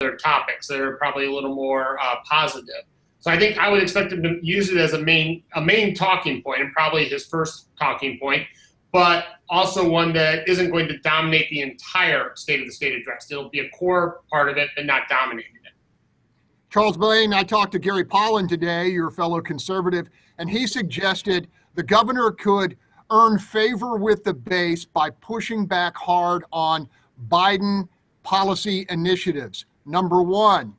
other topics that are probably a little more positive. So I think I would expect him to use it as a main talking point, and probably his first talking point, but also one that isn't going to dominate the entire State of the State address. It'll be a core part of it, but not dominating it. Charles Blain, I talked to Gary Pollan today, your fellow conservative, and he suggested the governor could earn favor with the base by pushing back hard on Biden policy initiatives. Number one,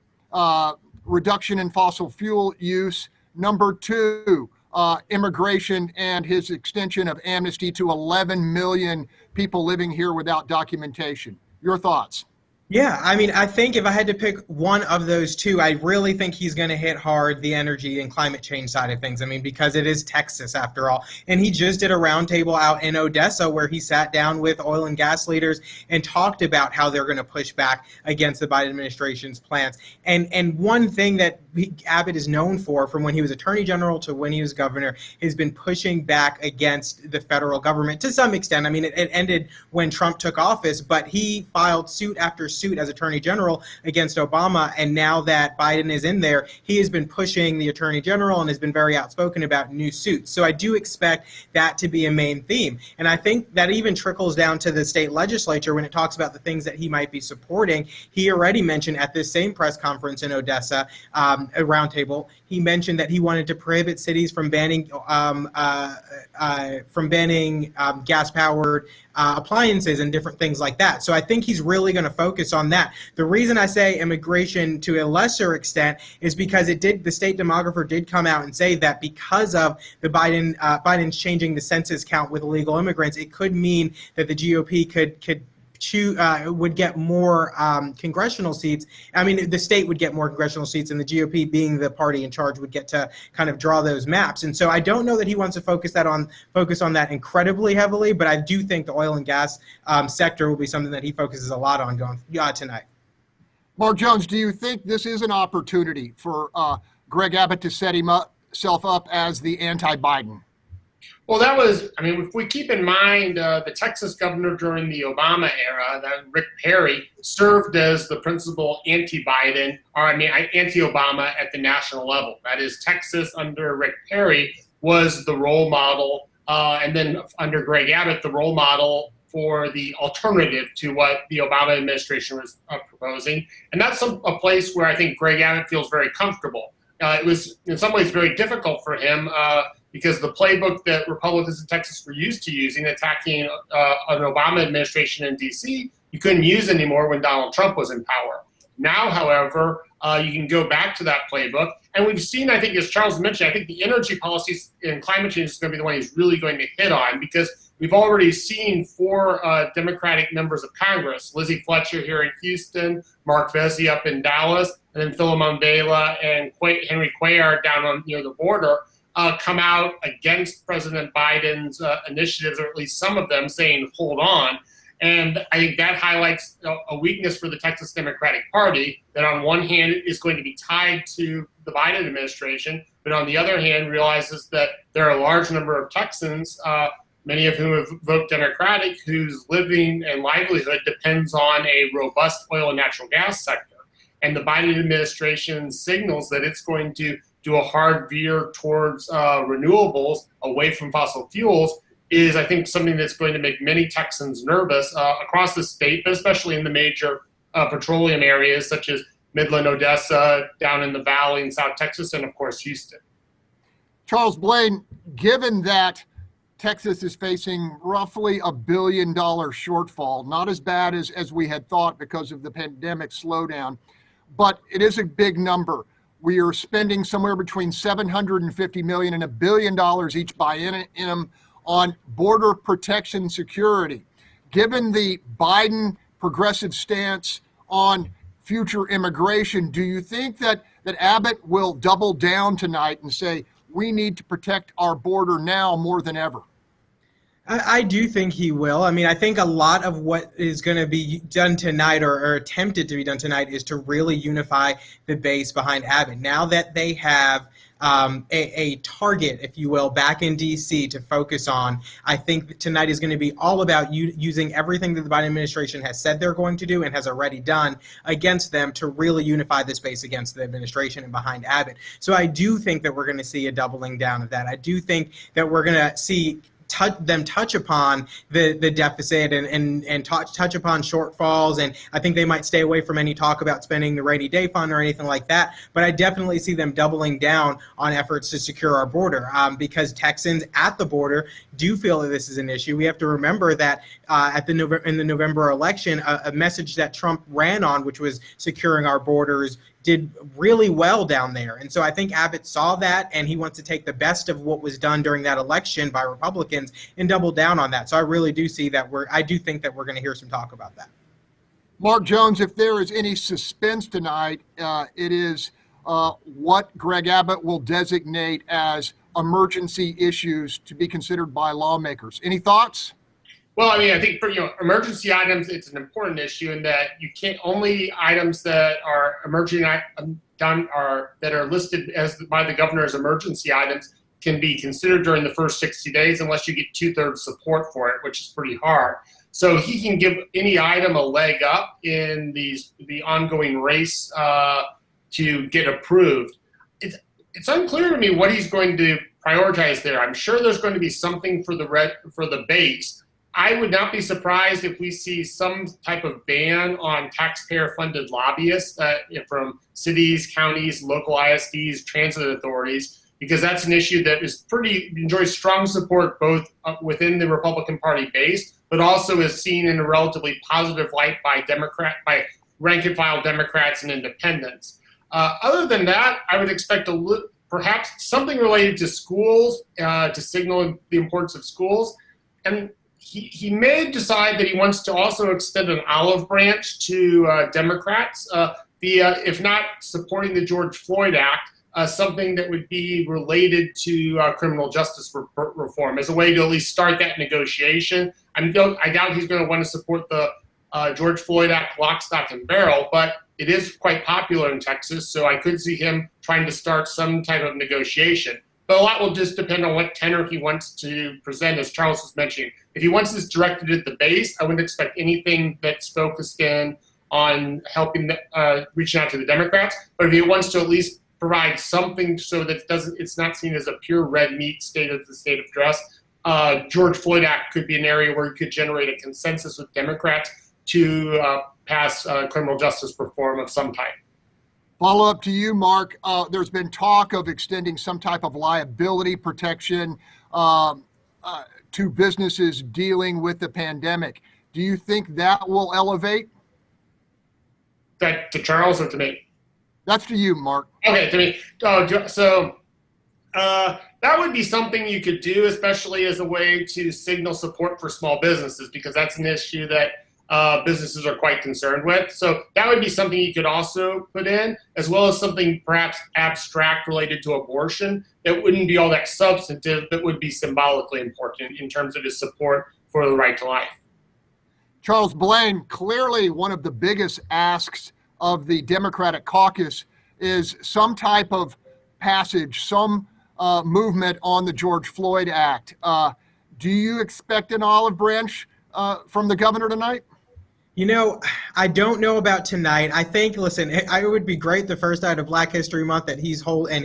reduction in fossil fuel use. Number two, immigration and his extension of amnesty to 11 million people living here without documentation. Your thoughts? Yeah, I mean, I think if I had to pick one of those two, I really think he's going to hit hard the energy and climate change side of things. I mean, because it is Texas after all. And he just did a roundtable out in Odessa where he sat down with oil and gas leaders and talked about how they're going to push back against the Biden administration's plans. And one thing that Abbott is known for, from when he was attorney general to when he was governor, has been pushing back against the federal government to some extent. I mean, it ended when Trump took office, but he filed suit after suit as attorney general against Obama, and now that Biden is in there, he has been pushing the attorney general and has been very outspoken about new suits. So I do expect that to be a main theme, and I think that even trickles down to the state legislature when it talks about the things that he might be supporting. He already mentioned at this same press conference in Odessa, a roundtable, he mentioned that he wanted to prohibit cities from banning gas-powered appliances and different things like that. So I think he's really going to focus on that. The reason I say immigration to a lesser extent is because the state demographer did come out and say that because of the Biden's changing the census count with illegal immigrants, it could mean that the GOP would get more congressional seats. I mean, the state would get more congressional seats, and the GOP, being the party in charge, would get to kind of draw those maps. And so I don't know that he wants to focus on that incredibly heavily, but I do think the oil and gas sector will be something that he focuses a lot on tonight. Mark Jones, do you think this is an opportunity for Greg Abbott to set himself up as the anti-Biden? Well, if we keep in mind the Texas governor during the Obama era, that Rick Perry, served as the principal anti-Obama at the national level. That is, Texas under Rick Perry was the role model, and then under Greg Abbott, the role model for the alternative to what the Obama administration was proposing. And that's a place where I think Greg Abbott feels very comfortable. It was in some ways very difficult for him because the playbook that Republicans in Texas were used to using, attacking an Obama administration in D.C., you couldn't use anymore when Donald Trump was in power. Now, however, you can go back to that playbook. And we've seen, I think, as Charles mentioned, I think the energy policies and climate change is going to be the one he's really going to hit on, because we've already seen 4 Democratic members of Congress, Lizzie Fletcher here in Houston, Mark Vesey up in Dallas, and then Philemon Vela and Henry Cuellar down on the border, come out against President Biden's initiatives, or at least some of them, saying, hold on. And I think that highlights a weakness for the Texas Democratic Party, that on one hand is going to be tied to the Biden administration, but on the other hand realizes that there are a large number of Texans, many of whom have voted Democratic, whose living and livelihood depends on a robust oil and natural gas sector. And the Biden administration signals that it's going to do a hard veer towards renewables away from fossil fuels is, I think, something that's going to make many Texans nervous across the state, but especially in the major petroleum areas such as Midland, Odessa, down in the Valley in South Texas, and of course, Houston. Charles Blain, given that Texas is facing roughly $1 billion shortfall, not as bad as we had thought because of the pandemic slowdown, but it is a big number. We are spending somewhere between $750 million and $1 billion each by annum on border protection security. Given the Biden progressive stance on future immigration, do you think that Abbott will double down tonight and say, we need to protect our border now more than ever? I do think he will. I mean, I think a lot of what is going to be done tonight or attempted to be done tonight is to really unify the base behind Abbott. Now that they have a target, if you will, back in D.C. to focus on, I think that tonight is going to be all about using everything that the Biden administration has said they're going to do and has already done against them to really unify this base against the administration and behind Abbott. So I do think that we're going to see a doubling down of that. I do think that we're going to see them touch upon the deficit and touch upon shortfalls, and I think they might stay away from any talk about spending the rainy day fund or anything like that. But I definitely see them doubling down on efforts to secure our border, because Texans at the border do feel that this is an issue. We have to remember that in the November election, a message that Trump ran on, which was securing our borders, did really well down there. And so I think Abbott saw that, and he wants to take the best of what was done during that election by Republicans and double down on that. So I really do see that I do think that we're going to hear some talk about that. Mark Jones, if there is any suspense tonight, it is what Greg Abbott will designate as emergency issues to be considered by lawmakers. Any thoughts? Well, I mean, I think for emergency items, it's an important issue in that you can't only items that are that are listed as by the governor as emergency items can be considered during the first 60 days unless you get 2/3 support for it, which is pretty hard. So he can give any item a leg up in the ongoing race to get approved. It's unclear to me what he's going to prioritize there. I'm sure there's going to be something for the base. I would not be surprised if we see some type of ban on taxpayer-funded lobbyists from cities, counties, local ISDs, transit authorities, because that's an issue that enjoys strong support both within the Republican Party base, but also is seen in a relatively positive light by rank-and-file Democrats and independents. Other than that, I would expect perhaps something related to schools to signal the importance of schools. And he may decide that he wants to also extend an olive branch to Democrats via, if not supporting the George Floyd Act, something that would be related to criminal justice reform as a way to at least start that negotiation. I doubt he's going to want to support the George Floyd Act lock, stock, and barrel, but it is quite popular in Texas, so I could see him trying to start some type of negotiation. But a lot will just depend on what tenor he wants to present, as Charles was mentioning. If he wants this directed at the base, I wouldn't expect anything that's focused in on helping reaching out to the Democrats. But if he wants to at least provide something so that it's not seen as a pure red meat state of address, George Floyd Act could be an area where he could generate a consensus with Democrats to pass criminal justice reform of some type. Follow up to you, Mark. There's been talk of extending some type of liability protection to businesses dealing with the pandemic. Do you think that will elevate? That to Charles or to me? That's to you, Mark. Okay, to me. So that would be something you could do, especially as a way to signal support for small businesses, because that's an issue that businesses are quite concerned with. So that would be something you could also put in, as well as something perhaps abstract related to abortion that wouldn't be all that substantive, but would be symbolically important in terms of his support for the right to life. Charles Blain, clearly one of the biggest asks of the Democratic caucus is some type of passage, some movement on the George Floyd Act. Do you expect an olive branch from the governor tonight? You know, I don't know about tonight. I think, listen, it would be great the first night of Black History Month that he's holding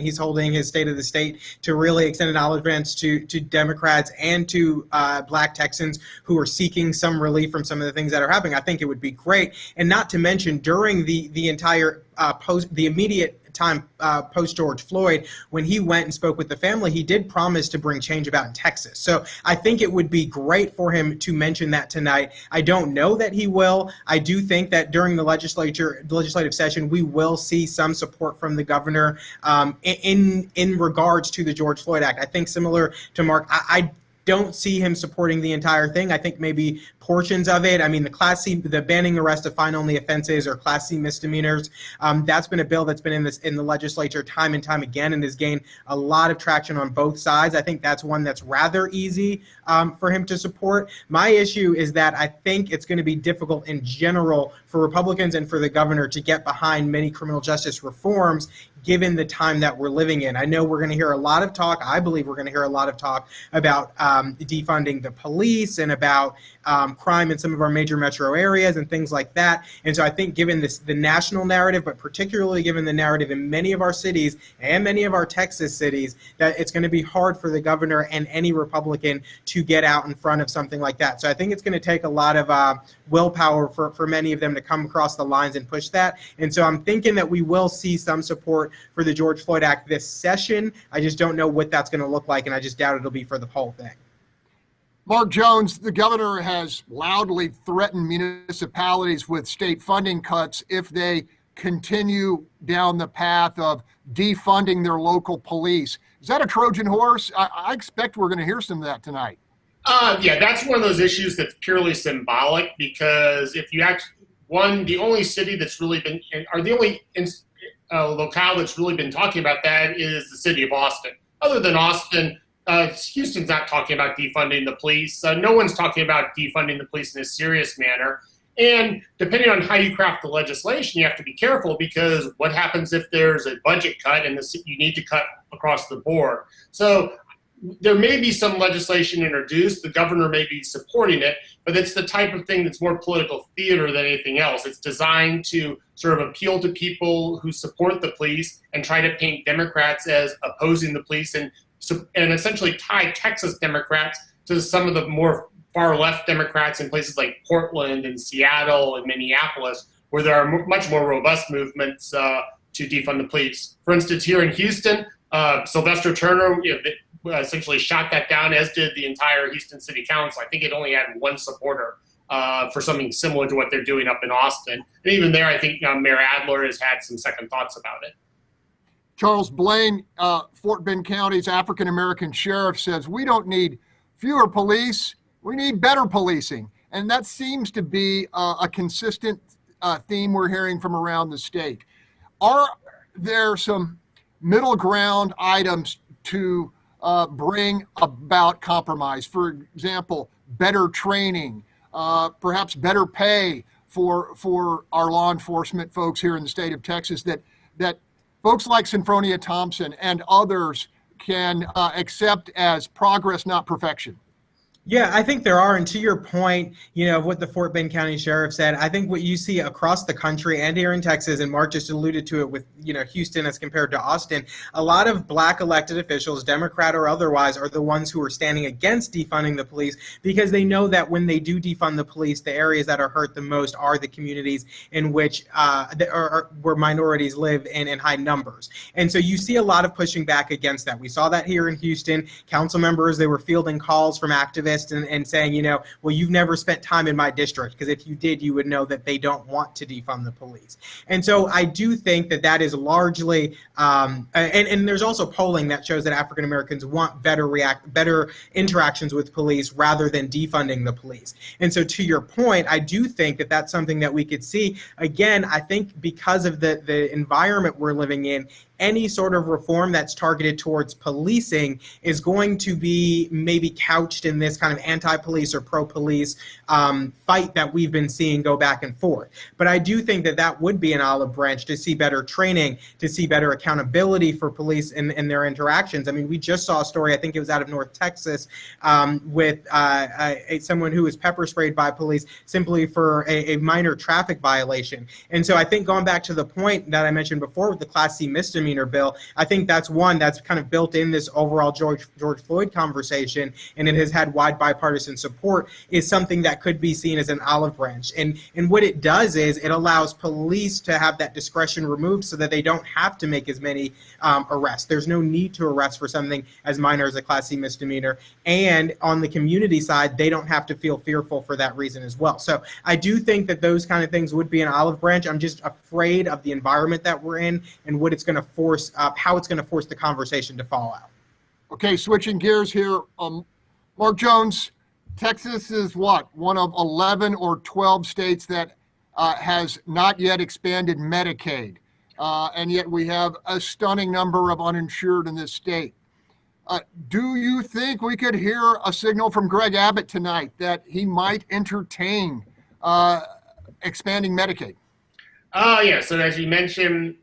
his State of the State to really extend an olive branch to Democrats and to Black Texans who are seeking some relief from some of the things that are happening. I think it would be great. And not to mention during the entire the immediate time post George Floyd, when he went and spoke with the family, he did promise to bring change about in Texas. So I think it would be great for him to mention that tonight. I don't know that he will. I do think that during the legislative session, we will see some support from the governor in regards to the George Floyd Act. I think similar to Mark, don't see him supporting the entire thing. I think maybe portions of it. I mean, the Class C, the banning arrest of fine-only offenses or Class C misdemeanors, that's been a bill that's been in the legislature time and time again and has gained a lot of traction on both sides. I think that's one that's rather easy for him to support. My issue is that I think it's going to be difficult in general for Republicans and for the governor to get behind many criminal justice reforms given the time that we're living in. I know we're going to hear a lot of talk. I believe we're going to hear a lot of talk about defunding the police and about crime in some of our major metro areas and things like that. And so I think given the national narrative, but particularly given the narrative in many of our cities and many of our Texas cities, that it's going to be hard for the governor and any Republican to get out in front of something like that. So I think it's going to take a lot of willpower for many of them to come across the lines and push that. And so I'm thinking that we will see some support for the George Floyd Act this session. I just don't know what that's going to look like, and I just doubt it'll be for the whole thing. Mark Jones, the governor has loudly threatened municipalities with state funding cuts if they continue down the path of defunding their local police. Is that a Trojan horse? I expect we're going to hear some of that tonight. Yeah, that's one of those issues that's purely symbolic, because if you the only city that's really been, or the only locale that's really been talking about that is the city of Austin. Other than Austin, Houston's not talking about defunding the police. No one's talking about defunding the police in a serious manner. And depending on how you craft the legislation, you have to be careful, because what happens if there's a budget cut and you need to cut across the board? So there may be some legislation introduced. The governor may be supporting it, but it's the type of thing that's more political theater than anything else. It's designed to sort of appeal to people who support the police and try to paint Democrats as opposing the police, and essentially tie Texas Democrats to some of the more far left Democrats in places like Portland and Seattle and Minneapolis, where there are much more robust movements to defund the police. For instance, here in Houston, Sylvester Turner essentially shot that down, as did the entire Houston City Council. I think it only had one supporter for something similar to what they're doing up in Austin. And even there, I think Mayor Adler has had some second thoughts about it. Charles Blain, Fort Bend County's African-American sheriff, says we don't need fewer police, we need better policing. And that seems to be a consistent theme we're hearing from around the state. Are there some middle ground items to bring about compromise? For example, better training, perhaps better pay for our law enforcement folks here in the state of Texas, that folks like Sinfronia Thompson and others can accept as progress, not perfection. Yeah, I think there are. And to your point, of what the Fort Bend County Sheriff said, I think what you see across the country and here in Texas, and Mark just alluded to it with, Houston as compared to Austin, a lot of black elected officials, Democrat or otherwise, are the ones who are standing against defunding the police, because they know that when they do defund the police, the areas that are hurt the most are the communities in which where minorities live in high numbers. And so you see a lot of pushing back against that. We saw that here in Houston. Council members, they were fielding calls from activists and saying, well, you've never spent time in my district, because if you did, you would know that they don't want to defund the police. And so I do think that is largely, and there's also polling that shows that African Americans want better interactions with police rather than defunding the police. And so to your point, I do think that that's something that we could see. Again, I think because of the environment we're living in, any sort of reform that's targeted towards policing is going to be maybe couched in this kind of anti-police or pro-police fight that we've been seeing go back and forth. But I do think that would be an olive branch to see better training, to see better accountability for police in their interactions. I mean, we just saw a story, I think it was out of North Texas, with someone who was pepper sprayed by police simply for a minor traffic violation. And so I think going back to the point that I mentioned before with the Class C misdemeanor bill, I think that's one that's kind of built in this overall George Floyd conversation, and it has had wide bipartisan support, is something that could be seen as an olive branch. And what it does is it allows police to have that discretion removed so that they don't have to make as many arrests. There's no need to arrest for something as minor as a Class C misdemeanor. And on the community side, they don't have to feel fearful for that reason as well. So I do think that those kind of things would be an olive branch. I'm just afraid of the environment that we're in and what it's going to force, how it's going to force the conversation to fall out. Okay, switching gears here. Mark Jones, Texas is what? One of 11 or 12 states that has not yet expanded Medicaid. And yet we have a stunning number of uninsured in this state. Do you think we could hear a signal from Greg Abbott tonight that he might entertain expanding Medicaid? Yeah. So as you mentioned,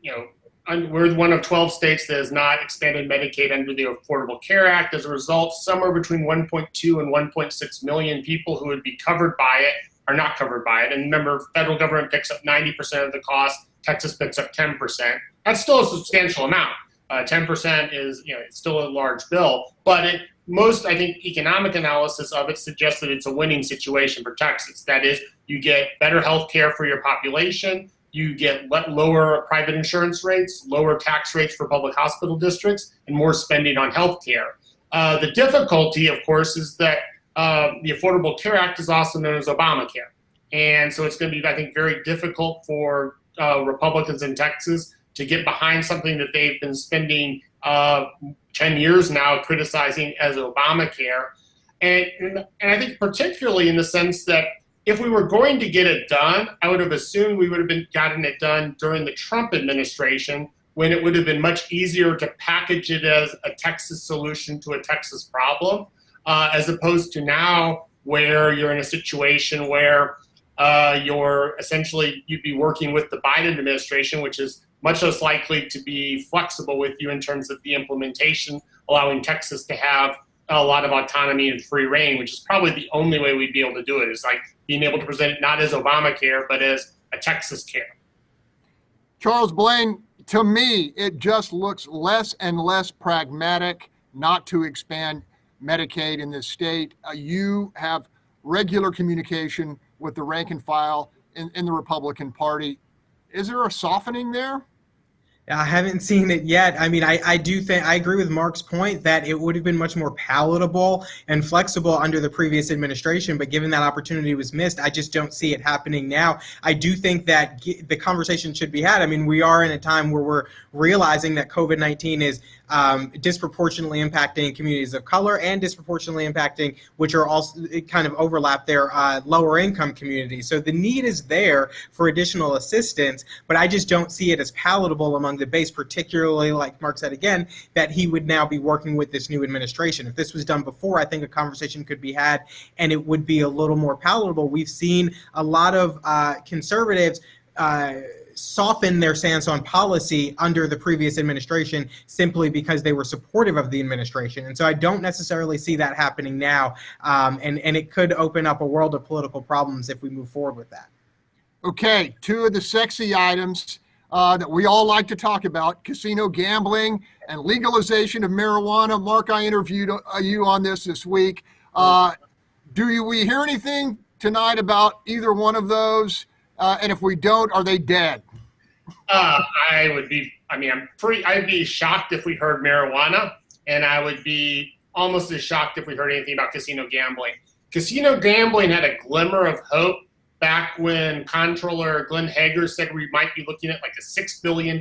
we're one of 12 states that has not expanded Medicaid under the Affordable Care Act. As a result, somewhere between 1.2 and 1.6 million people who would be covered by it are not covered by it. And remember, federal government picks up 90% of the cost. Texas picks up 10%. That's still a substantial amount. 10% is, it's still a large bill, but most, I think, economic analysis of it suggests that it's a winning situation for Texas. That is, you get better health care for your population, you get lower private insurance rates, lower tax rates for public hospital districts, and more spending on health care. The difficulty, of course, is that the Affordable Care Act is also known as Obamacare. And so it's going to be, I think, very difficult for Republicans in Texas to get behind something that they've been spending 10 years now criticizing as Obamacare. And I think particularly in the sense that if we were going to get it done, I would have assumed we would have gotten it done during the Trump administration, when it would have been much easier to package it as a Texas solution to a Texas problem, as opposed to now where you're in a situation where you'd be working with the Biden administration, which is much less likely to be flexible with you in terms of the implementation, allowing Texas to have a lot of autonomy and free reign, which is probably the only way we'd be able to do it, is like being able to present it not as Obamacare, but as a Texas care. Charles Blain, to me, it just looks less and less pragmatic not to expand Medicaid in this state. You have regular communication with the rank and file in the Republican Party. Is there a softening there? I haven't seen it yet. I mean, I do think I agree with Mark's point that it would have been much more palatable and flexible under the previous administration, but given that opportunity was missed, I just don't see it happening now. I do think that the conversation should be had. I mean, we are in a time where we're realizing that COVID-19 is disproportionately impacting communities of color and disproportionately impacting, which are also kind of overlap their lower income communities. So the need is there for additional assistance, but I just don't see it as palatable among the base, particularly, like Mark said again, that he would now be working with this new administration. If this was done before, I think a conversation could be had and it would be a little more palatable. We've seen a lot of conservatives soften their stance on policy under the previous administration simply because they were supportive of the administration. And so I don't necessarily see that happening now. And it could open up a world of political problems if we move forward with that. Okay, two of the sexy items that we all like to talk about, casino gambling and legalization of marijuana. Mark, I interviewed you on this week. Do we hear anything tonight about either one of those? And if we don't, are they dead? I'd be shocked if we heard marijuana, and I would be almost as shocked if we heard anything about casino gambling. Casino gambling had a glimmer of hope back when Comptroller Glenn Hager said we might be looking at like a $6 billion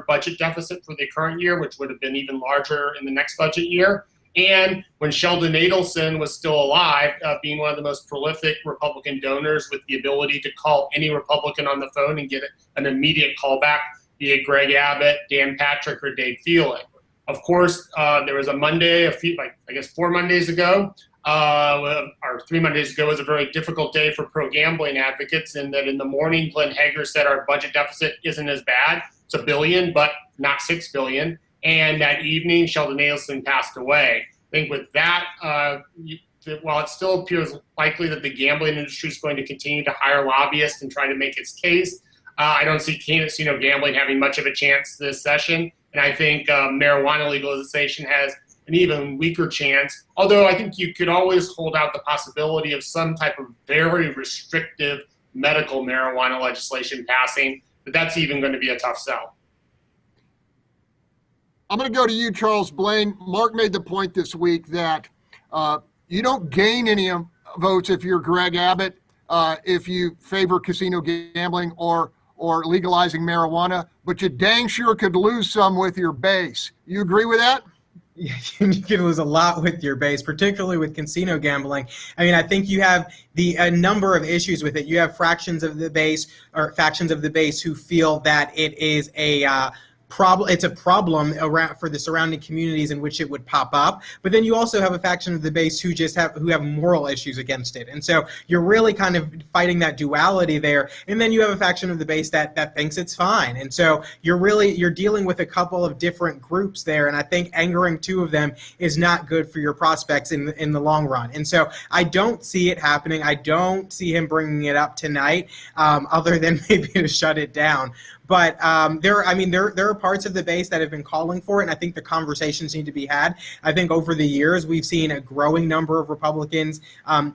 budget deficit for the current year, which would have been even larger in the next budget year. And when Sheldon Adelson was still alive, being one of the most prolific Republican donors with the ability to call any Republican on the phone and get an immediate callback, be it Greg Abbott, Dan Patrick, or Dave Thielen. Of course, there was a Monday, 4 Mondays ago, or 3 Mondays ago was a very difficult day for pro-gambling advocates, in that in the morning, Glenn Hager said our budget deficit isn't as bad. It's $1 billion, but not $6 billion. And that evening, Sheldon Adelson passed away. I think with that, while it still appears likely that the gambling industry is going to continue to hire lobbyists and try to make its case, I don't see casino gambling having much of a chance this session. And I think marijuana legalization has an even weaker chance, although I think you could always hold out the possibility of some type of very restrictive medical marijuana legislation passing, but that's even going to be a tough sell. I'm going to go to you, Charles Blain. Mark made the point this week that you don't gain any votes if you're Greg Abbott, if you favor casino gambling or legalizing marijuana, but you dang sure could lose some with your base. You agree with that? You can lose a lot with your base, particularly with casino gambling. I mean, I think you have a number of issues with it. You have fractions of the base or factions of the base who feel that it is a it's a problem around for the surrounding communities in which it would pop up. But then you also have a faction of the base who have moral issues against it. And so you're really kind of fighting that duality there. And then you have a faction of the base that thinks it's fine. And so you're dealing with a couple of different groups there. And I think angering two of them is not good for your prospects in the long run. And so I don't see it happening. I don't see him bringing it up tonight, other than maybe to shut it down. But there are parts of the base that have been calling for it, and I think the conversations need to be had. I think over the years, we've seen a growing number of Republicans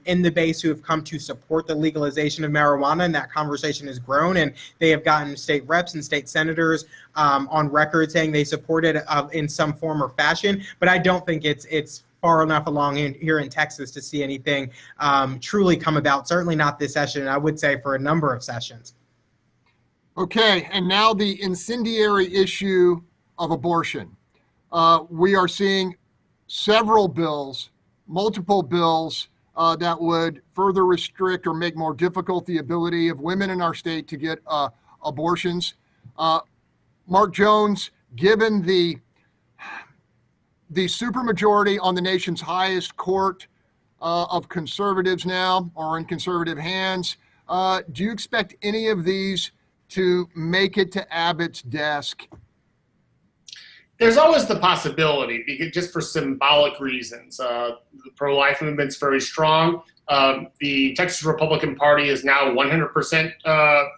in the base who have come to support the legalization of marijuana, and that conversation has grown, and they have gotten state reps and state senators on record saying they support it in some form or fashion. But I don't think it's far enough along here in Texas to see anything truly come about, certainly not this session, and I would say for a number of sessions. Okay, and now the incendiary issue of abortion. We are seeing several bills, multiple bills that would further restrict or make more difficult the ability of women in our state to get abortions. Mark Jones, given the supermajority on the nation's highest court of conservatives now, or in conservative hands, do you expect any of these to make it to Abbott's desk? There's always the possibility, because just for symbolic reasons. The pro-life movement's very strong. The Texas Republican Party is now 100%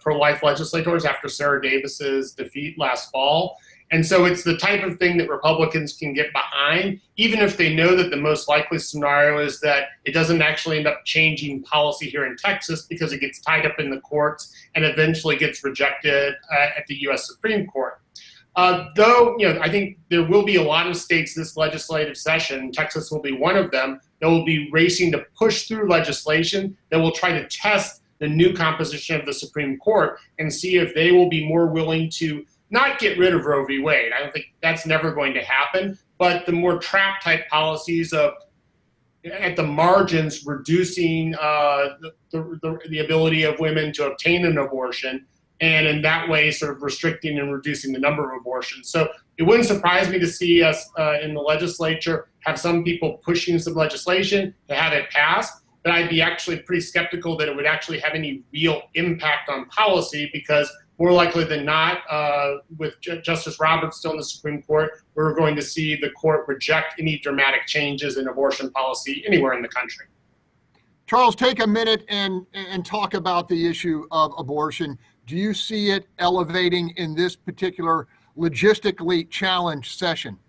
pro-life legislators after Sarah Davis's defeat last fall. And so it's the type of thing that Republicans can get behind, even if they know that the most likely scenario is that it doesn't actually end up changing policy here in Texas because it gets tied up in the courts and eventually gets rejected at the U.S. Supreme Court. Though, I think there will be a lot of states this legislative session, Texas will be one of them, that will be racing to push through legislation that will try to test the new composition of the Supreme Court and see if they will be more willing to not get rid of Roe v. Wade. I don't think that's never going to happen, but the more trap type policies of, at the margins, reducing the ability of women to obtain an abortion, and in that way sort of restricting and reducing the number of abortions. So it wouldn't surprise me to see us in the legislature have some people pushing some legislation to have it passed, but I'd be actually pretty skeptical that it would actually have any real impact on policy, because more likely than not, with Justice Roberts still in the Supreme Court, we're going to see the court reject any dramatic changes in abortion policy anywhere in the country. Charles, take a minute and talk about the issue of abortion. Do you see it elevating in this particular logistically challenged session?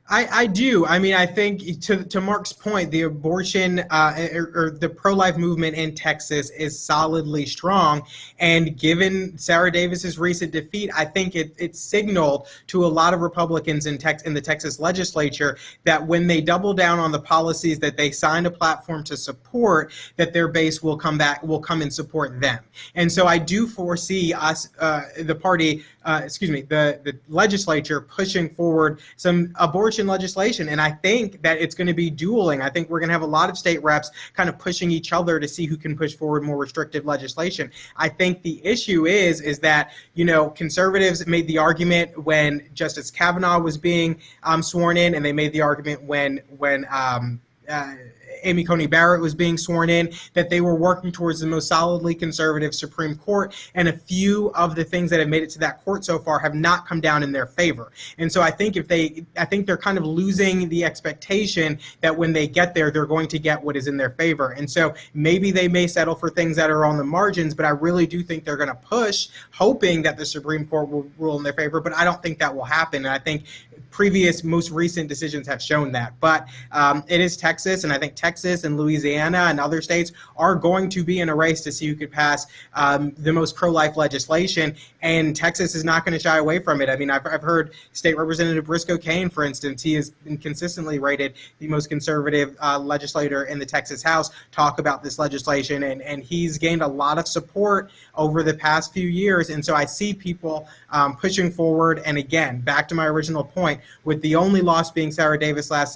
I do. I mean, I think to Mark's point, the abortion or the pro-life movement in Texas is solidly strong. And given Sarah Davis's recent defeat, I think it signaled to a lot of Republicans in the Texas legislature that when they double down on the policies that they signed a platform to support, that their base will come and support them. And so I do foresee us, the legislature pushing forward some abortion legislation. And I think that it's going to be dueling. I think we're going to have a lot of state reps kind of pushing each other to see who can push forward more restrictive legislation. I think the issue is that, conservatives made the argument when Justice Kavanaugh was being sworn in, and they made the argument when Amy Coney Barrett was being sworn in, that they were working towards the most solidly conservative Supreme Court, and a few of the things that have made it to that court so far have not come down in their favor. And so I think they're kind of losing the expectation that when they get there, they're going to get what is in their favor. And so maybe they may settle for things that are on the margins, but I really do think they're going to push, hoping that the Supreme Court will rule in their favor, but I don't think that will happen. And I think most recent decisions have shown that. But it is Texas, and I think Texas Texas and Louisiana and other states are going to be in a race to see who could pass the most pro-life legislation, and Texas is not going to shy away from it. I mean, I've heard State Representative Briscoe Cain, for instance, he has been consistently rated the most conservative legislator in the Texas House, talk about this legislation, and he's gained a lot of support over the past few years. And so I see people pushing forward. And again, back to my original point, with the only loss being Sarah Davis last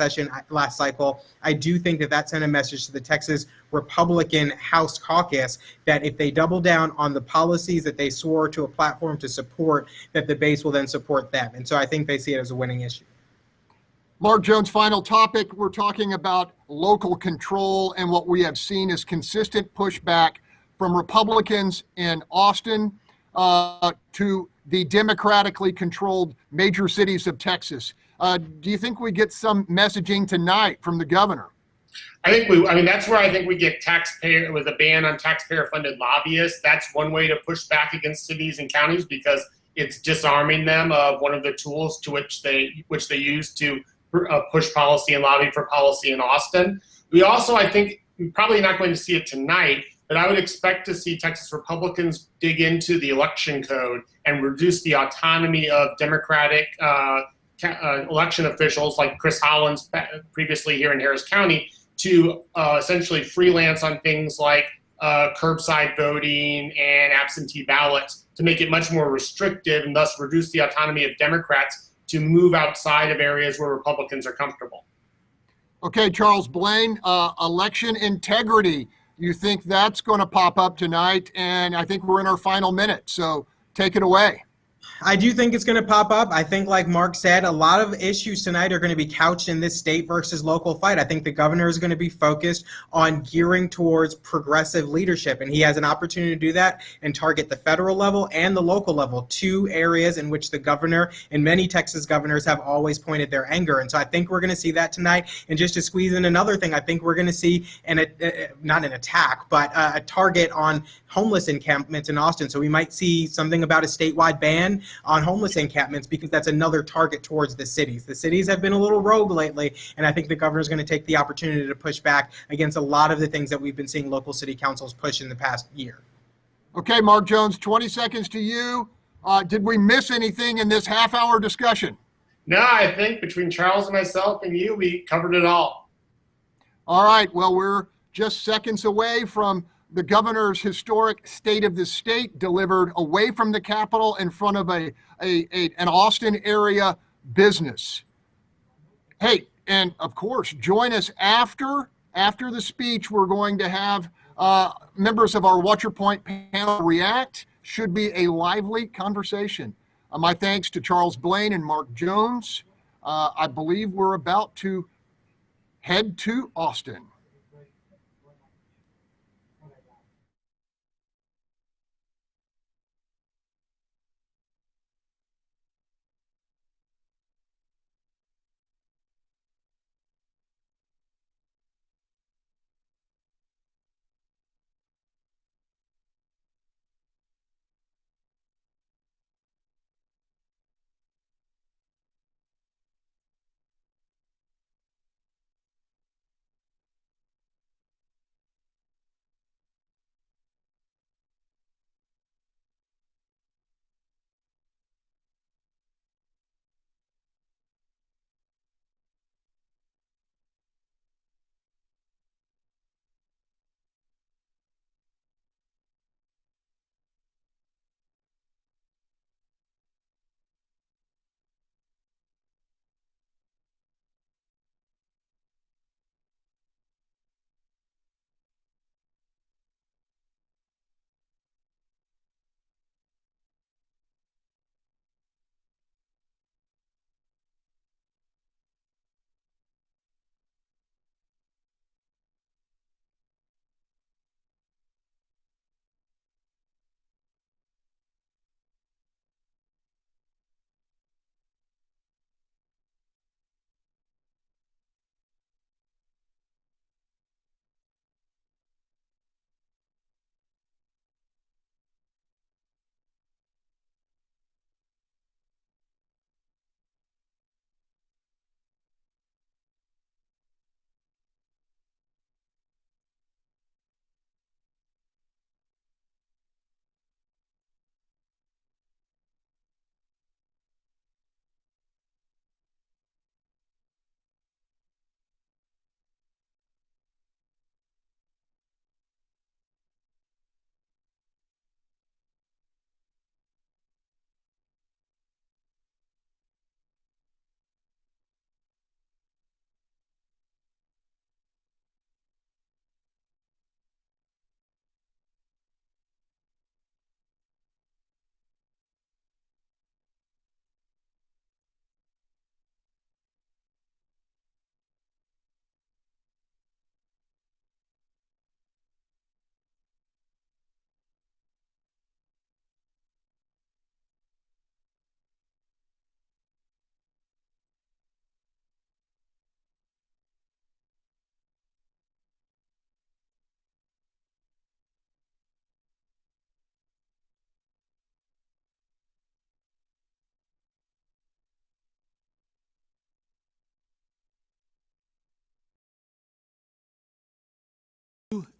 cycle, I do think that sent a message to the Texas Republican House caucus that if they double down on the policies that they swore to a platform to support, that the base will then support them. And so I think they see it as a winning issue. Mark Jones, final topic. We're talking about local control and what we have seen is consistent pushback from Republicans in Austin to the democratically controlled major cities of Texas. Do you think we get some messaging tonight from the governor? I mean, that's where I think we get taxpayer with a ban on taxpayer-funded lobbyists. That's one way to push back against cities and counties because it's disarming them of one of the tools to which they use to push policy and lobby for policy in Austin. We also, I think, we're probably not going to see it tonight, but I would expect to see Texas Republicans dig into the election code and reduce the autonomy of Democratic election officials like Chris Hollins previously here in Harris County to essentially freelance on things like curbside voting and absentee ballots to make it much more restrictive and thus reduce the autonomy of Democrats to move outside of areas where Republicans are comfortable. Okay, Charles Blain, election integrity. You think that's going to pop up tonight? And I think we're in our final minute, so take it away. I do think it's going to pop up. I think, like Mark said, a lot of issues tonight are going to be couched in this state versus local fight. I think the governor is going to be focused on gearing towards progressive leadership, and he has an opportunity to do that and target the federal level and the local level, two areas in which the governor and many Texas governors have always pointed their anger. And so I think we're going to see that tonight. And just to squeeze in another thing, I think we're going to see not an attack, but a target on homeless encampments in Austin. So we might see something about a statewide ban on homeless encampments because that's another target towards the cities. The cities have been a little rogue lately, and I think the governor is going to take the opportunity to push back against a lot of the things that we've been seeing local city councils push in the past year. Okay, Mark Jones, 20 seconds to you. Did we miss anything in this half-hour discussion? No, I think between Charles and myself and you, we covered it all. All right, well, we're just seconds away from the governor's historic State of the State delivered away from the Capitol in front of an Austin area business. Hey, and of course, join us after the speech. We're going to have members of our Watch Your Point panel react. Should be a lively conversation. My thanks to Charles Blain and Mark Jones. I believe we're about to head to Austin.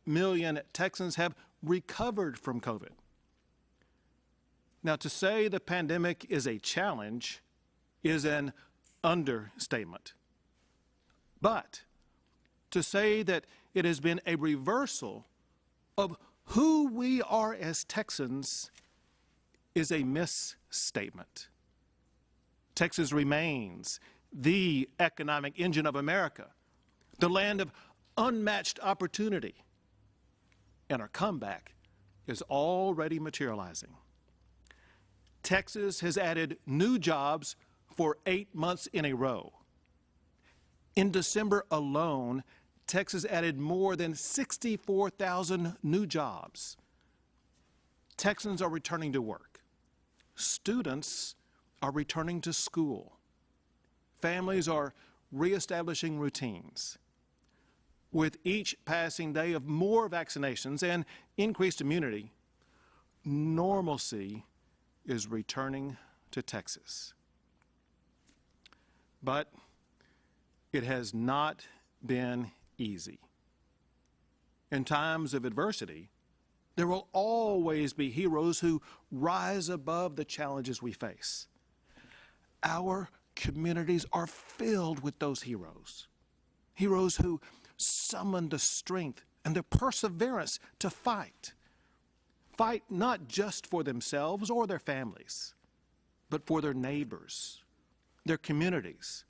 million Texans have recovered from COVID. Now, to say the pandemic is a challenge is an understatement. But to say that it has been a reversal of who we are as Texans is a misstatement. Texas remains the economic engine of America, the land of unmatched opportunity, and our comeback is already materializing. Texas has added new jobs for 8 months in a row. In December alone, Texas added more than 64,000 new jobs. Texans are returning to work. Students are returning to school. Families are reestablishing routines. With each passing day of more vaccinations and increased immunity, normalcy is returning to Texas. But it has not been easy. In times of adversity, there will always be heroes who rise above the challenges we face. Our communities are filled with those heroes. Heroes who summon the strength and the perseverance to fight. Fight not just for themselves or their families, but for their neighbors, their communities,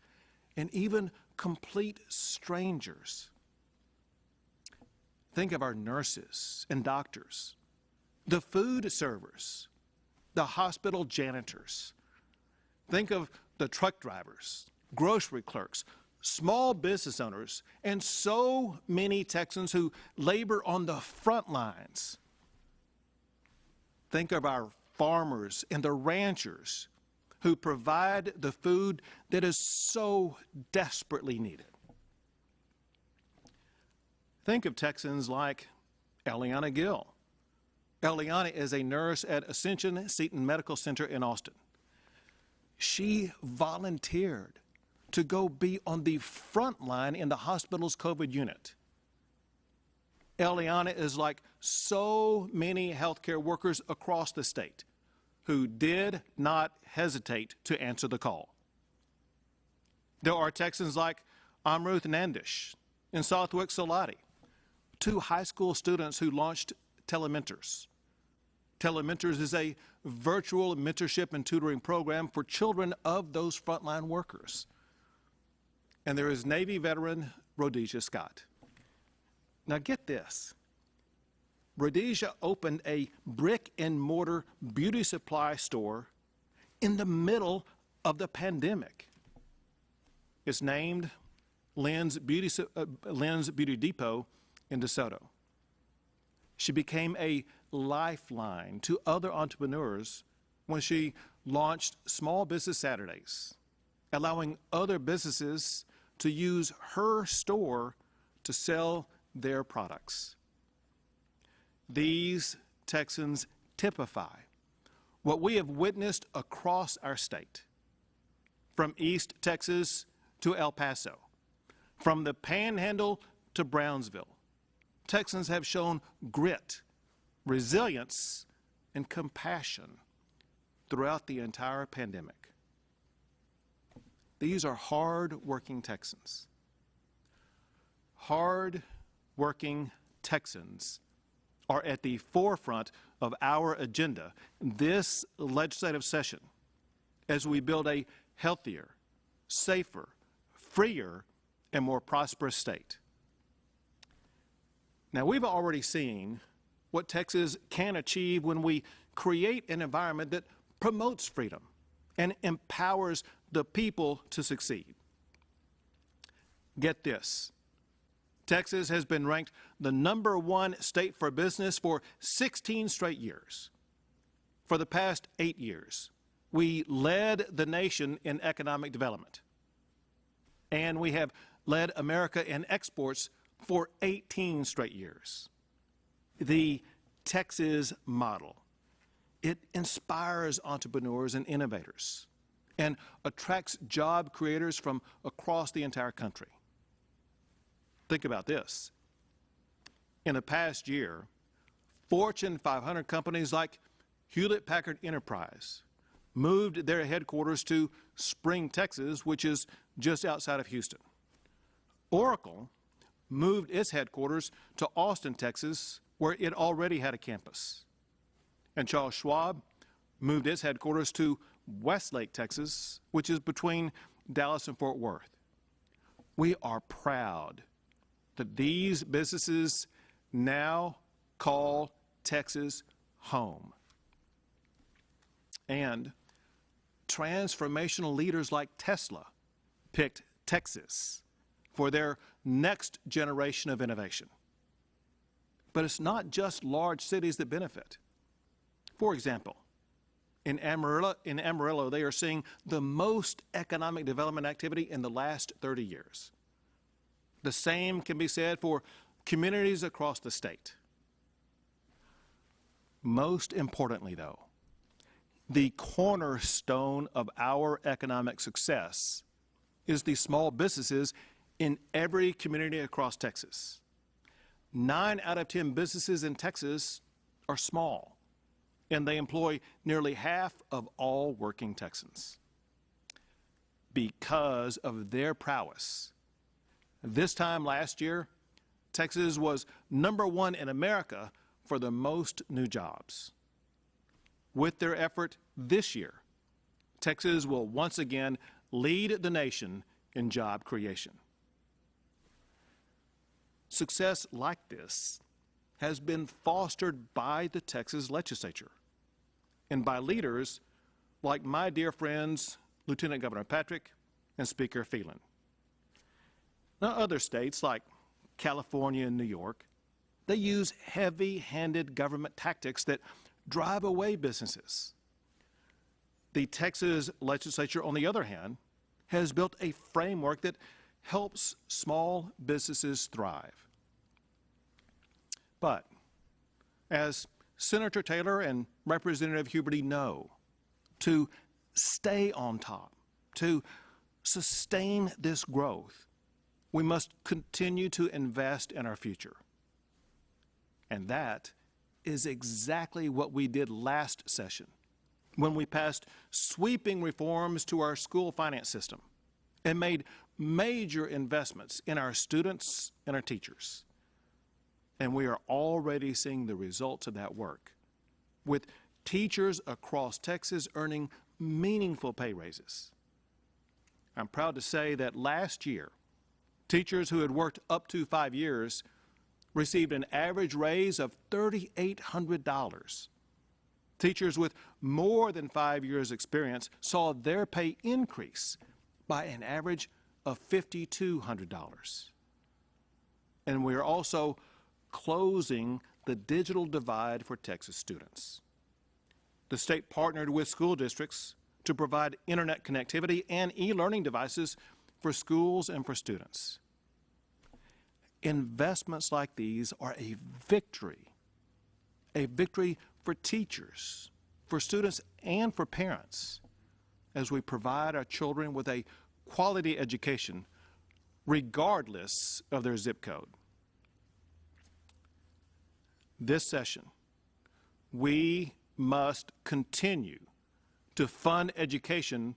and even complete strangers. Think of our nurses and doctors, the food servers, the hospital janitors. Think of the truck drivers, grocery clerks, small business owners, and so many Texans who labor on the front lines. Think of our farmers and the ranchers who provide the food that is so desperately needed. Think of Texans like Eliana Gill. Eliana is a nurse at Ascension Seton Medical Center in Austin. She volunteered to go be on the front line in the hospital's COVID unit. Eliana is like so many healthcare workers across the state who did not hesitate to answer the call. There are Texans like Amruth Nandish and Southwick Salati, 2 high school students who launched Telementors. Telementors is a virtual mentorship and tutoring program for children of those frontline workers. And there is Navy veteran Rhodesia Scott. Now get this. Rhodesia opened a brick and mortar beauty supply store in the middle of the pandemic. It's named Lynn's Beauty Depot in DeSoto. She became a lifeline to other entrepreneurs when she launched Small Business Saturdays, allowing other businesses to use her store to sell their products. These Texans typify what we have witnessed across our state, from East Texas to El Paso, from the Panhandle to Brownsville. Texans have shown grit, resilience, and compassion throughout the entire pandemic. These are hard-working Texans. Hard-working Texans are at the forefront of our agenda this legislative session as we build a healthier, safer, freer, and more prosperous state. Now, we've already seen what Texas can achieve when we create an environment that promotes freedom and empowers the people to succeed. Get this. Texas has been ranked the #1 state for business for 16 straight years. For the past 8 years, we led the nation in economic development. And we have led America in exports for 18 straight years. The Texas model, it inspires entrepreneurs and innovators and attracts job creators from across the entire country. Think about this. In the past year, Fortune 500 companies like Hewlett-Packard Enterprise moved their headquarters to Spring, Texas, which is just outside of Houston. Oracle moved its headquarters to Austin, Texas, where it already had a campus. And Charles Schwab moved its headquarters to Westlake, Texas, which is between Dallas and Fort Worth. We are proud that these businesses now call Texas home. And transformational leaders like Tesla picked Texas for their next generation of innovation. But it's not just large cities that benefit. For example, in Amarillo, they are seeing the most economic development activity in the last 30 years. The same can be said for communities across the state. Most importantly, though, the cornerstone of our economic success is the small businesses in every community across Texas. 9 out of 10 businesses in Texas are small, and they employ nearly half of all working Texans. Because of their prowess, this time last year, Texas was #1 in America for the most new jobs. With their effort this year, Texas will once again lead the nation in job creation. Success like this has been fostered by the Texas legislature and by leaders like my dear friends, Lieutenant Governor Patrick and Speaker Phelan. Now, other states like California and New York, they use heavy-handed government tactics that drive away businesses. The Texas legislature, on the other hand, has built a framework that helps small businesses thrive. But as Senator Taylor and Representative Huberty know, to stay on top, to sustain this growth, we must continue to invest in our future. And that is exactly what we did last session when we passed sweeping reforms to our school finance system and made major investments in our students and our teachers. And we are already seeing the results of that work, with teachers across Texas earning meaningful pay raises. I'm proud to say that last year, teachers who had worked up to 5 years received an average raise of $3,800. Teachers with more than 5 years' experience saw their pay increase by an average of $5,200. And we are also closing the digital divide for Texas students. The state partnered with school districts to provide internet connectivity and e-learning devices for schools and for students. Investments like these are a victory for teachers, for students, and for parents as we provide our children with a quality education regardless of their zip code. This session, we must continue to fund education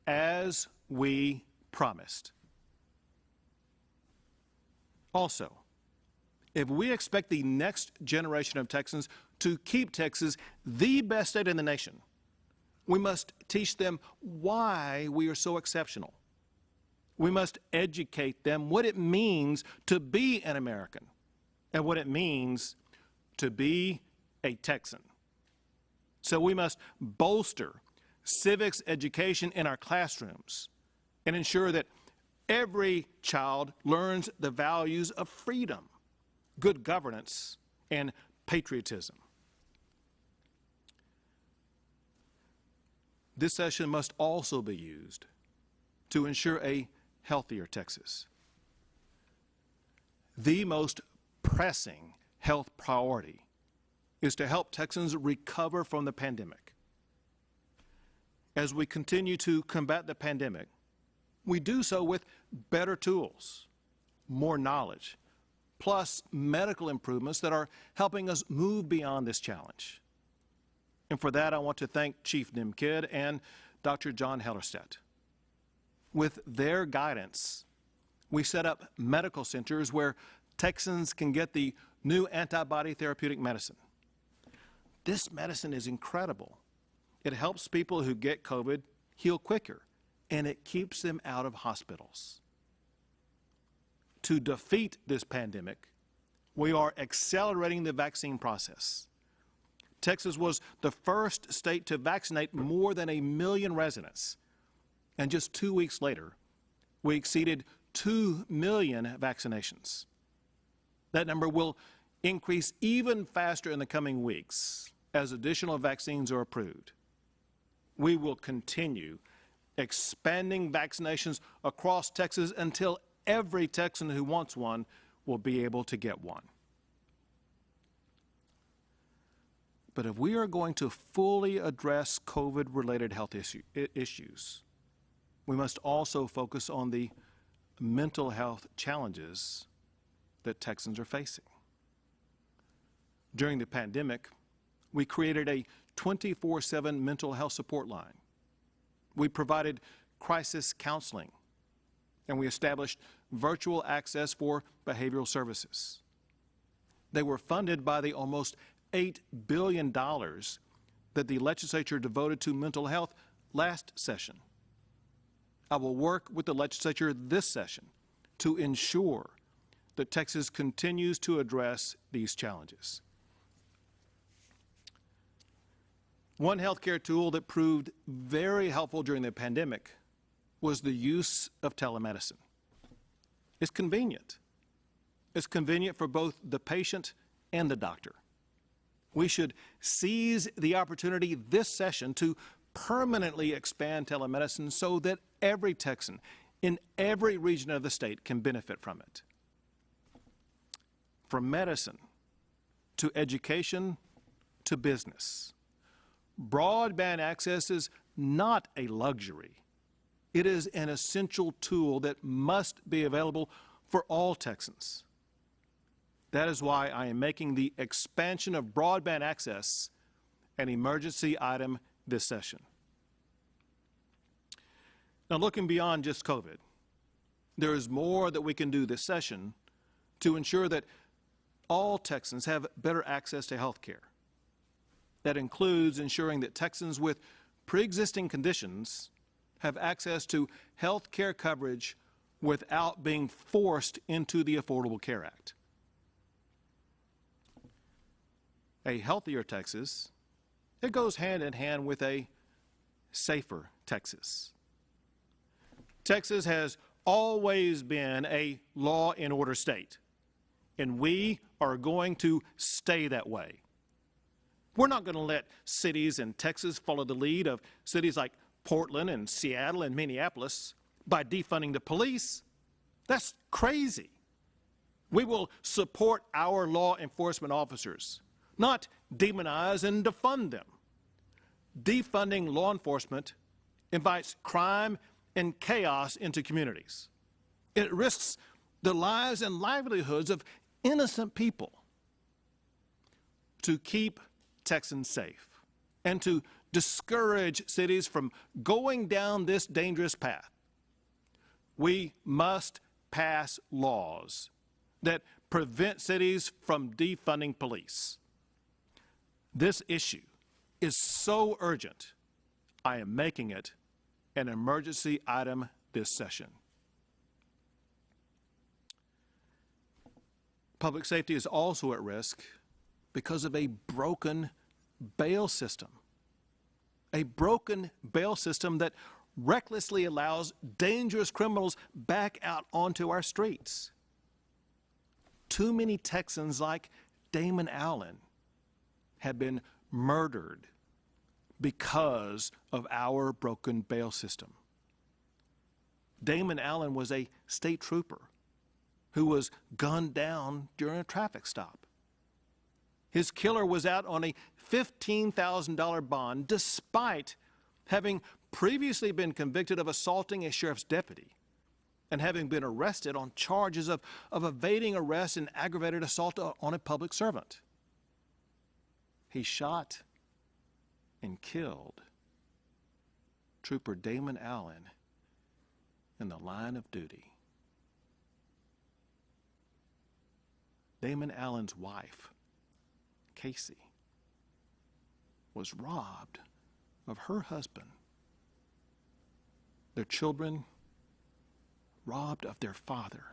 as we promised. Also, if we expect the next generation of Texans to keep Texas the best state in the nation, we must teach them why we are so exceptional. We must educate them what it means to be an American and what it means to be a Texan. So we must bolster civics education in our classrooms and ensure that every child learns the values of freedom, good governance, and patriotism. This session must also be used to ensure a healthier Texas. The most pressing health priority is to help Texans recover from the pandemic. As we continue to combat the pandemic, we do so with better tools, more knowledge, plus medical improvements that are helping us move beyond this challenge. And for that, I want to thank Chief Nim Kidd and Dr. John Hellerstedt. With their guidance, we set up medical centers where Texans can get the new antibody therapeutic medicine. This medicine is incredible. It helps people who get COVID heal quicker, and it keeps them out of hospitals. To defeat this pandemic, we are accelerating the vaccine process. Texas was the first state to vaccinate more than 1 million residents. And just 2 weeks later, we exceeded 2 million vaccinations. That number will increase even faster in the coming weeks as additional vaccines are approved. We will continue expanding vaccinations across Texas until every Texan who wants one will be able to get one. But if we are going to fully address COVID-related health issues, we must also focus on the mental health challenges that Texans are facing. During the pandemic, we created a 24/7 mental health support line. We provided crisis counseling, and we established virtual access for behavioral services. They were funded by the almost $8 billion that the legislature devoted to mental health last session. I will work with the legislature this session to ensure that Texas continues to address these challenges. One healthcare tool that proved very helpful during the pandemic was the use of telemedicine. It's convenient. It's convenient for both the patient and the doctor. We should seize the opportunity this session to permanently expand telemedicine so that every Texan in every region of the state can benefit from it. From medicine to education to business, broadband access is not a luxury. It is an essential tool that must be available for all Texans. That is why I am making the expansion of broadband access an emergency item this session. Now, looking beyond just COVID, there is more that we can do this session to ensure that all Texans have better access to health care. That includes ensuring that Texans with pre-existing conditions have access to health care coverage without being forced into the Affordable Care Act. A healthier Texas, it goes hand in hand with a safer Texas. Texas has always been a law and order state, and we are going to stay that way. We're not going to let cities in Texas follow the lead of cities like Portland and Seattle and Minneapolis by defunding the police. That's crazy. We will support our law enforcement officers, not demonize and defund them. Defunding law enforcement invites crime and chaos into communities. It risks the lives and livelihoods of innocent people. To keep Texans safe and to discourage cities from going down this dangerous path, we must pass laws that prevent cities from defunding police. This issue is so urgent, I am making it an emergency item this session. Public safety is also at risk because of a broken bail system. A broken bail system that recklessly allows dangerous criminals back out onto our streets. Too many Texans like Damon Allen have been murdered because of our broken bail system. Damon Allen was a state trooper who was gunned down during a traffic stop. His killer was out on a $15,000 bond despite having previously been convicted of assaulting a sheriff's deputy and having been arrested on charges of evading arrest and aggravated assault on a public servant. He shot and killed Trooper Damon Allen in the line of duty. Damon Allen's wife, Casey, was robbed of her husband. Their children robbed of their father.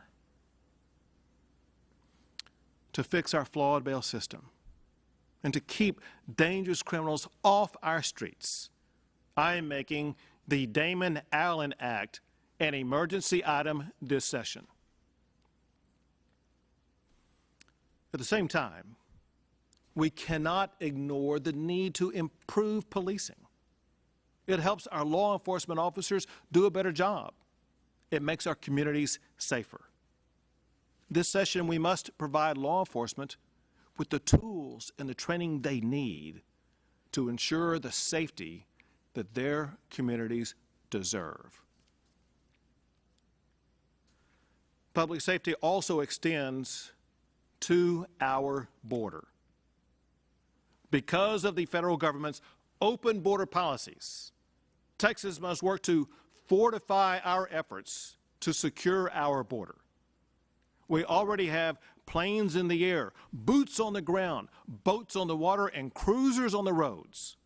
To fix our flawed bail system and to keep dangerous criminals off our streets, I am making the Damon Allen Act an emergency item this session. At the same time, we cannot ignore the need to improve policing. It helps our law enforcement officers do a better job. It makes our communities safer. This session, we must provide law enforcement with the tools and the training they need to ensure the safety that their communities deserve. Public safety also extends to our border. Because of the federal government's open border policies, Texas must work to fortify our efforts to secure our border. We already have planes in the air, boots on the ground, boats on the water, and cruisers on the roads.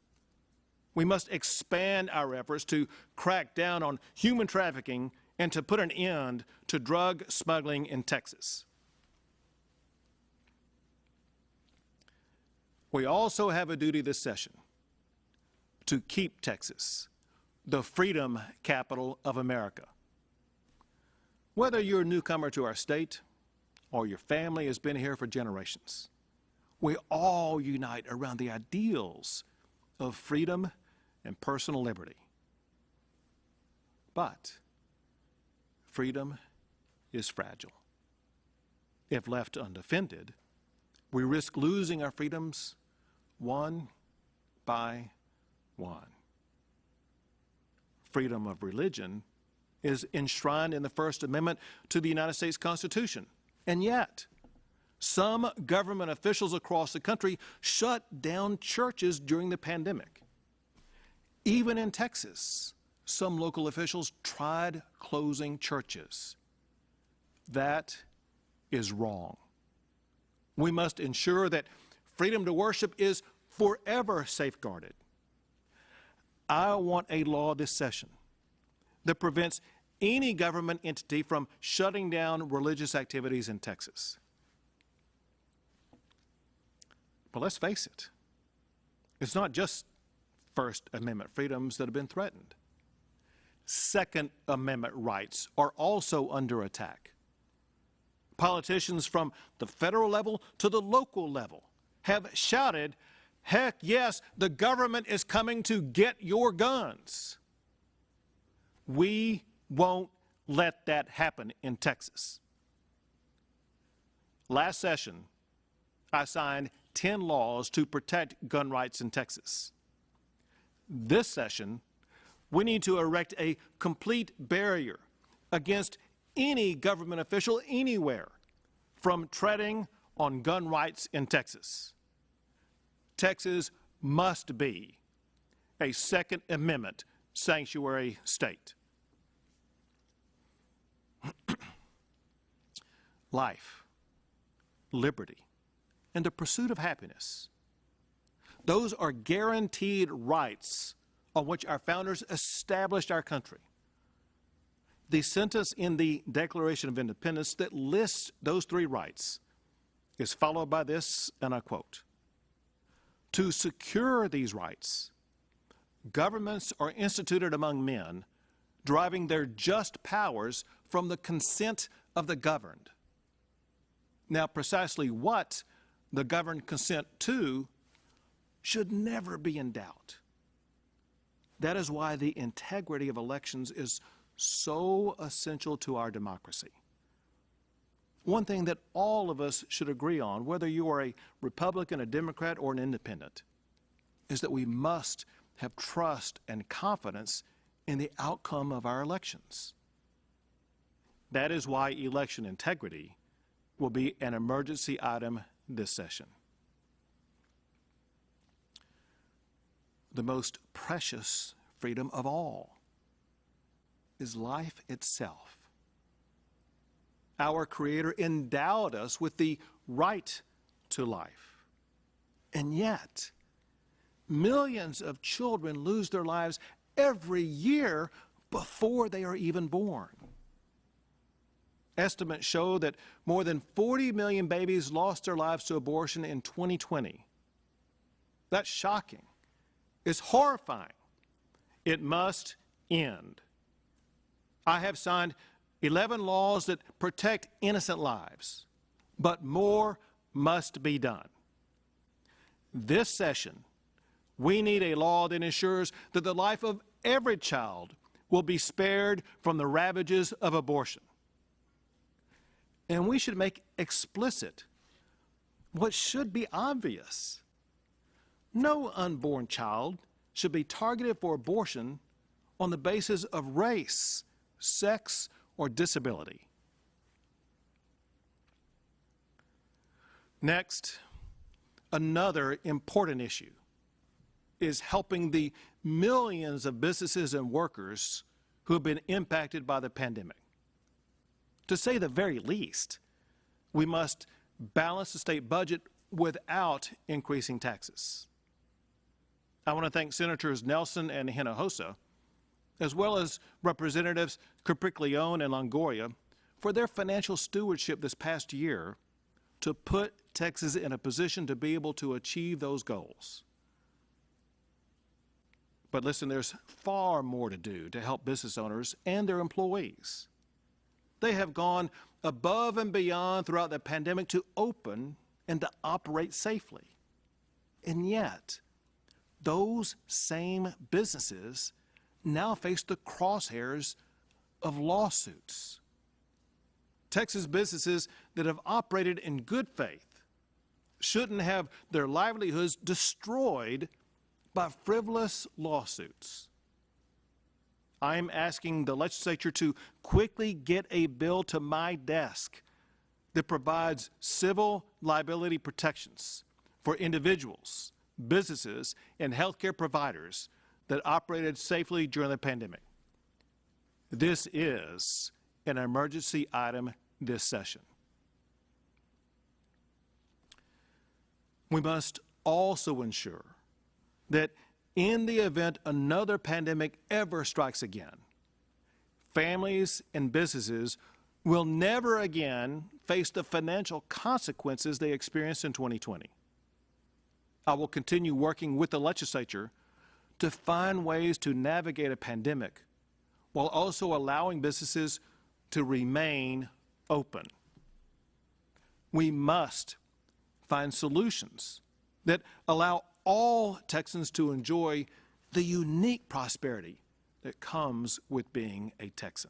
We must expand our efforts to crack down on human trafficking and to put an end to drug smuggling in Texas. We also have a duty this session to keep Texas the freedom capital of America. Whether you're a newcomer to our state or your family has been here for generations, we all unite around the ideals of freedom and personal liberty. But freedom is fragile. If left undefended, we risk losing our freedoms one by one. Freedom of religion is enshrined in the First Amendment to the United States Constitution. And yet, some government officials across the country shut down churches during the pandemic. Even in Texas, some local officials tried closing churches. That is wrong. We must ensure that freedom to worship is forever safeguarded. I want a law this session that prevents any government entity from shutting down religious activities in Texas. But let's face it, it's not just First Amendment freedoms that have been threatened. Second Amendment rights are also under attack. Politicians from the federal level to the local level have shouted, "Heck yes, the government is coming to get your guns." We won't let that happen in Texas. Last session, I signed 10 laws to protect gun rights in Texas. This session, we need to erect a complete barrier against any government official anywhere from treading on gun rights in Texas. Texas must be a Second Amendment sanctuary state. Life, liberty, and the pursuit of happiness. Those are guaranteed rights on which our founders established our country. The sentence in the Declaration of Independence that lists those three rights is followed by this, and I quote, "To secure these rights, governments are instituted among men, deriving their just powers from the consent of the governed." Now, precisely what the governed consent to should never be in doubt. That is why the integrity of elections is so essential to our democracy. One thing that all of us should agree on, whether you are a Republican, a Democrat, or an independent, is that we must have trust and confidence in the outcome of our elections. That is why election integrity will be an emergency item this session. The most precious freedom of all is life itself. Our Creator endowed us with the right to life. And yet, millions of children lose their lives every year before they are even born. Estimates show that more than 40 million babies lost their lives to abortion in 2020. That's shocking. It's horrifying. It must end. I have signed 11 laws that protect innocent lives, but more must be done. This session, we need a law that ensures that the life of every child will be spared from the ravages of abortion. And we should make explicit what should be obvious. No unborn child should be targeted for abortion on the basis of race, sex, or disability. Next, another important issue is helping the millions of businesses and workers who have been impacted by the pandemic. To say the very least, we must balance the state budget without increasing taxes. I want to thank Senators Nelson and Hinojosa, as well as Representatives Capriglione and Longoria, for their financial stewardship this past year to put Texas in a position to be able to achieve those goals. But listen, there's far more to do to help business owners and their employees. They have gone above and beyond throughout the pandemic to open and to operate safely. And yet, those same businesses now face the crosshairs of lawsuits. Texas businesses that have operated in good faith shouldn't have their livelihoods destroyed by frivolous lawsuits. I'm asking the legislature to quickly get a bill to my desk that provides civil liability protections for individuals, businesses, and healthcare providers that operated safely during the pandemic. This is an emergency item this session. We must also ensure that in the event another pandemic ever strikes again, families and businesses will never again face the financial consequences they experienced in 2020. I will continue working with the legislature to find ways to navigate a pandemic while also allowing businesses to remain open. We must find solutions that allow all Texans to enjoy the unique prosperity that comes with being a Texan.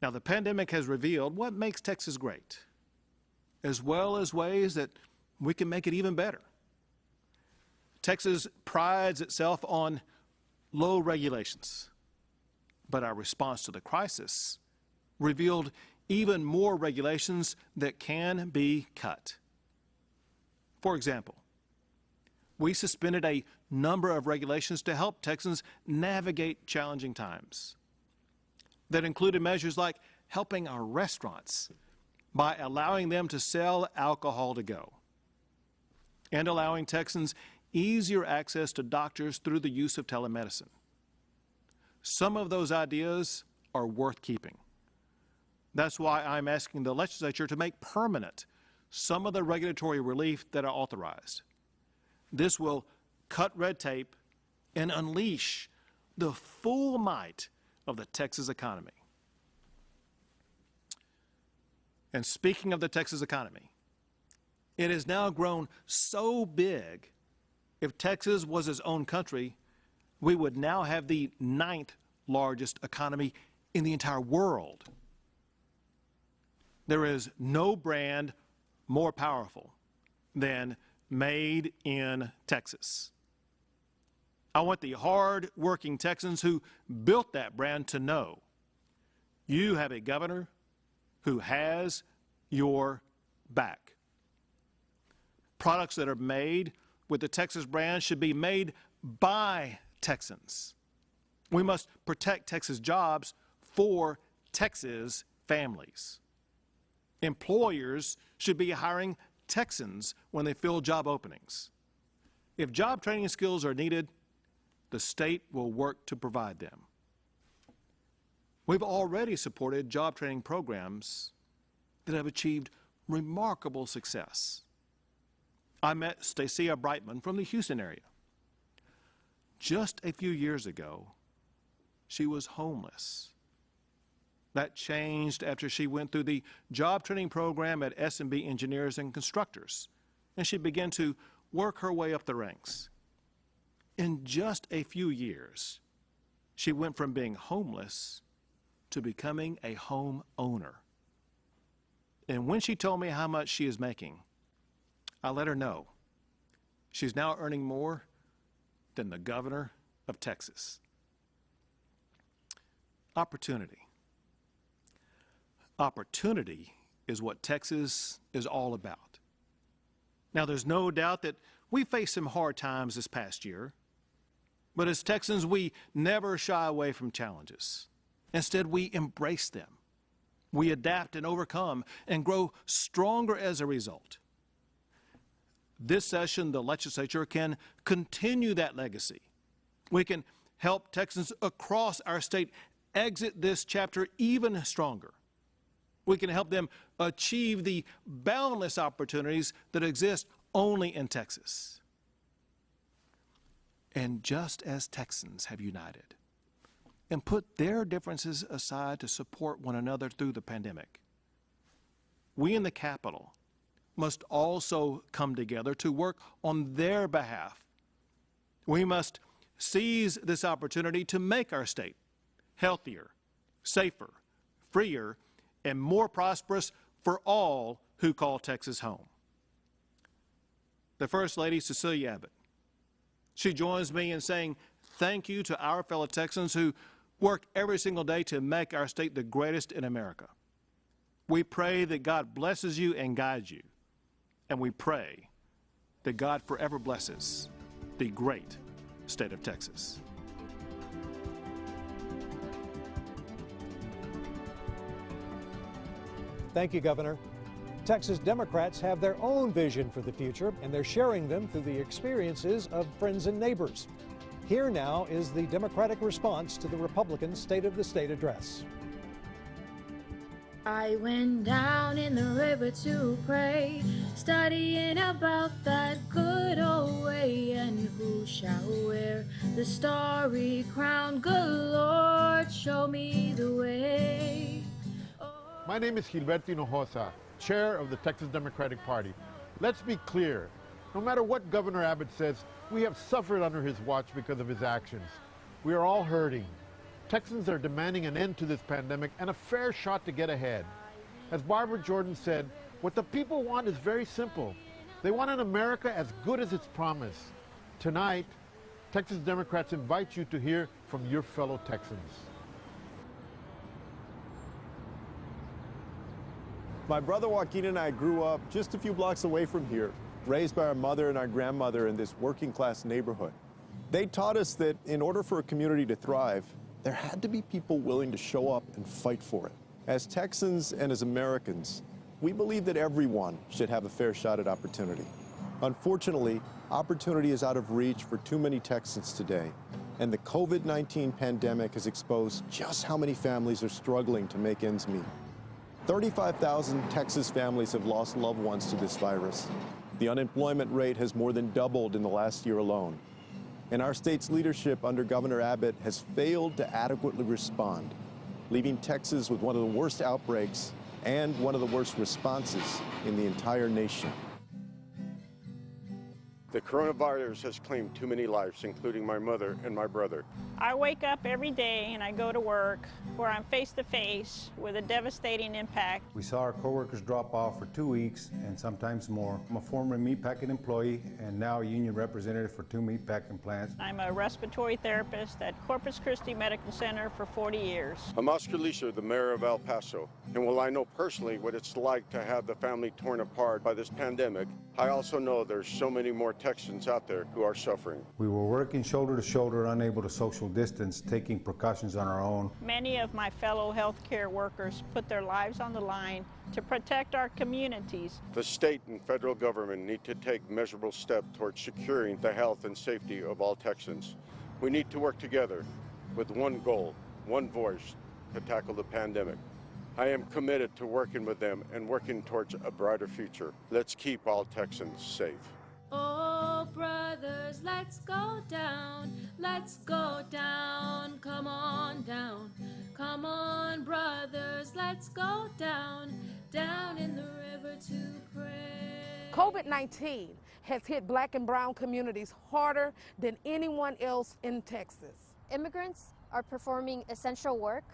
Now, the pandemic has revealed what makes Texas great, as well as ways that we can make it even better. Texas prides itself on low regulations, but our response to the crisis revealed even more regulations that can be cut. For example, we suspended a number of regulations to help Texans navigate challenging times. That included measures like helping our restaurants by allowing them to sell alcohol to go, and allowing Texans easier access to doctors through the use of telemedicine. Some of those ideas are worth keeping. That's why I'm asking the legislature to make permanent some of the regulatory relief that are authorized. This will cut red tape and unleash the full might of the Texas economy. And speaking of the Texas economy, it has now grown so big, if Texas was its own country, we would now have the 9th largest economy in the entire world. There is no brand more powerful than Made in Texas. I want the hard-working Texans who built that brand to know You have a governor who has your back. Products that are made with the Texas brand should be made by Texans. We must protect Texas jobs for Texas families. Employers should be hiring Texans when they fill job openings. If job training skills are needed, the state will work to provide them. We've already supported job training programs that have achieved remarkable success. I met Stacia Brightman from the Houston area. Just a few years ago, she was homeless. That changed after she went through the job training program at S&B Engineers and Constructors, and she began to work her way up the ranks. In just a few years, she went from being homeless to becoming a home owner. And when she told me how much she is making, I let her know she's now earning more than the governor of Texas. Opportunity. Opportunity is what Texas is all about. Now, there's no doubt that we faced some hard times this past year, but as Texans, we never shy away from challenges. Instead, we embrace them. We adapt and overcome and grow stronger as a result. This session, the legislature can continue that legacy. We can help Texans across our state exit this chapter even stronger. We can help them achieve the boundless opportunities that exist only in Texas. And just as Texans have united and put their differences aside to support one another through the pandemic, we in the Capitol must also come together to work on their behalf. We must seize this opportunity to make our state healthier, safer, freer, and more prosperous for all who call Texas home. The First Lady, Cecilia Abbott, she joins me in saying thank you to our fellow Texans who work every single day to make our state the greatest in America. We pray that God blesses you and guides you. And we pray that God forever blesses the great state of Texas. Thank you, Governor. Texas Democrats have their own vision for the future, and they're sharing them through the experiences of friends and neighbors. Here now is the Democratic response to the Republican State of the State address. I went down in the river to pray, studying about that good old way, and who shall wear the starry crown? Good Lord, show me the way. My name is Gilberto Hinojosa, chair of the Texas Democratic Party. Let's be clear. No matter what Governor Abbott says, we have suffered under his watch because of his actions. We are all hurting. Texans are demanding an end to this pandemic and a fair shot to get ahead. As Barbara Jordan said, what the people want is very simple. They want an America as good as its promise. Tonight, Texas Democrats invite you to hear from your fellow Texans. My brother Joaquin and I grew up just a few blocks away from here, raised by our mother and our grandmother in this working class neighborhood. They taught us that in order for a community to thrive, there had to be people willing to show up and fight for it. As Texans and as Americans, we believe that everyone should have a fair shot at opportunity. Unfortunately, opportunity is out of reach for too many Texans today, and the COVID-19 pandemic has exposed just how many families are struggling to make ends meet. 35,000 Texas families have lost loved ones to this virus. The unemployment rate has more than doubled in the last year alone. And our state's leadership under Governor Abbott has failed to adequately respond, leaving Texas with one of the worst outbreaks and one of the worst responses in the entire nation. The coronavirus has claimed too many lives, including my mother and my brother. I wake up every day and I go to work where I'm face to face with a devastating impact. We saw our coworkers drop off for 2 weeks and sometimes more. I'm a former meatpacking employee and now a union representative for 2 meatpacking plants. I'm a respiratory therapist at Corpus Christi Medical Center for 40 years. I'm Oscar Leisha, the mayor of El Paso, and while I know personally what it's like to have the family torn apart by this pandemic, I also know there's so many more Texans out there who are suffering. We were working shoulder to shoulder, unable to social distance, taking precautions on our own. Many of my fellow healthcare workers put their lives on the line to protect our communities. The state and federal government need to take measurable steps towards securing the health and safety of all Texans. We need to work together with one goal, one voice to tackle the pandemic. I am committed to working with them and working towards a brighter future. Let's keep all Texans safe. Oh, brothers, let's go down. Let's go down. Come on down. Come on, brothers, let's go down. Down in the river to pray. COVID-19 has hit Black and brown communities harder than anyone else in Texas. Immigrants are performing essential work,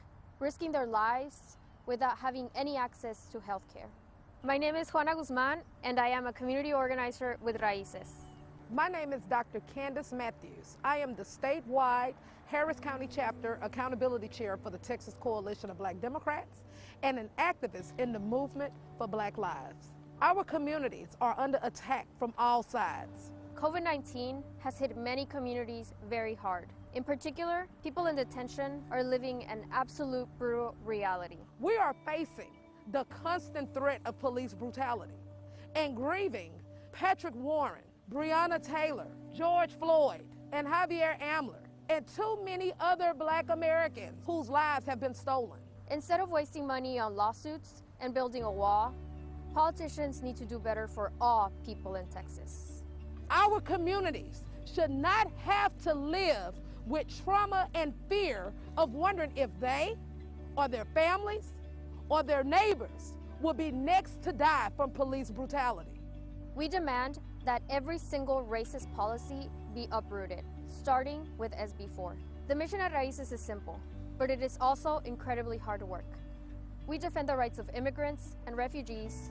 risking their lives without having any access to health care. My name is Juana Guzman, and I am a community organizer with Raíces. My name is Dr. Candace Matthews. I am the statewide Harris County Chapter Accountability Chair for the Texas Coalition of Black Democrats and an activist in the movement for Black Lives. Our communities are under attack from all sides. COVID-19 has hit many communities very hard. In particular, people in detention are living an absolute brutal reality. We are facing the constant threat of police brutality and grieving Patrick Warren, Breonna Taylor, George Floyd, and Javier Amler, and too many other Black Americans whose lives have been stolen. Instead of wasting money on lawsuits and building a wall, politicians need to do better for all people in Texas. Our communities should not have to live with trauma and fear of wondering if they or their families or their neighbors will be next to die from police brutality. We demand that every single racist policy be uprooted, starting with SB 4. The mission at Raíces is simple, but it is also incredibly hard work. We defend the rights of immigrants and refugees,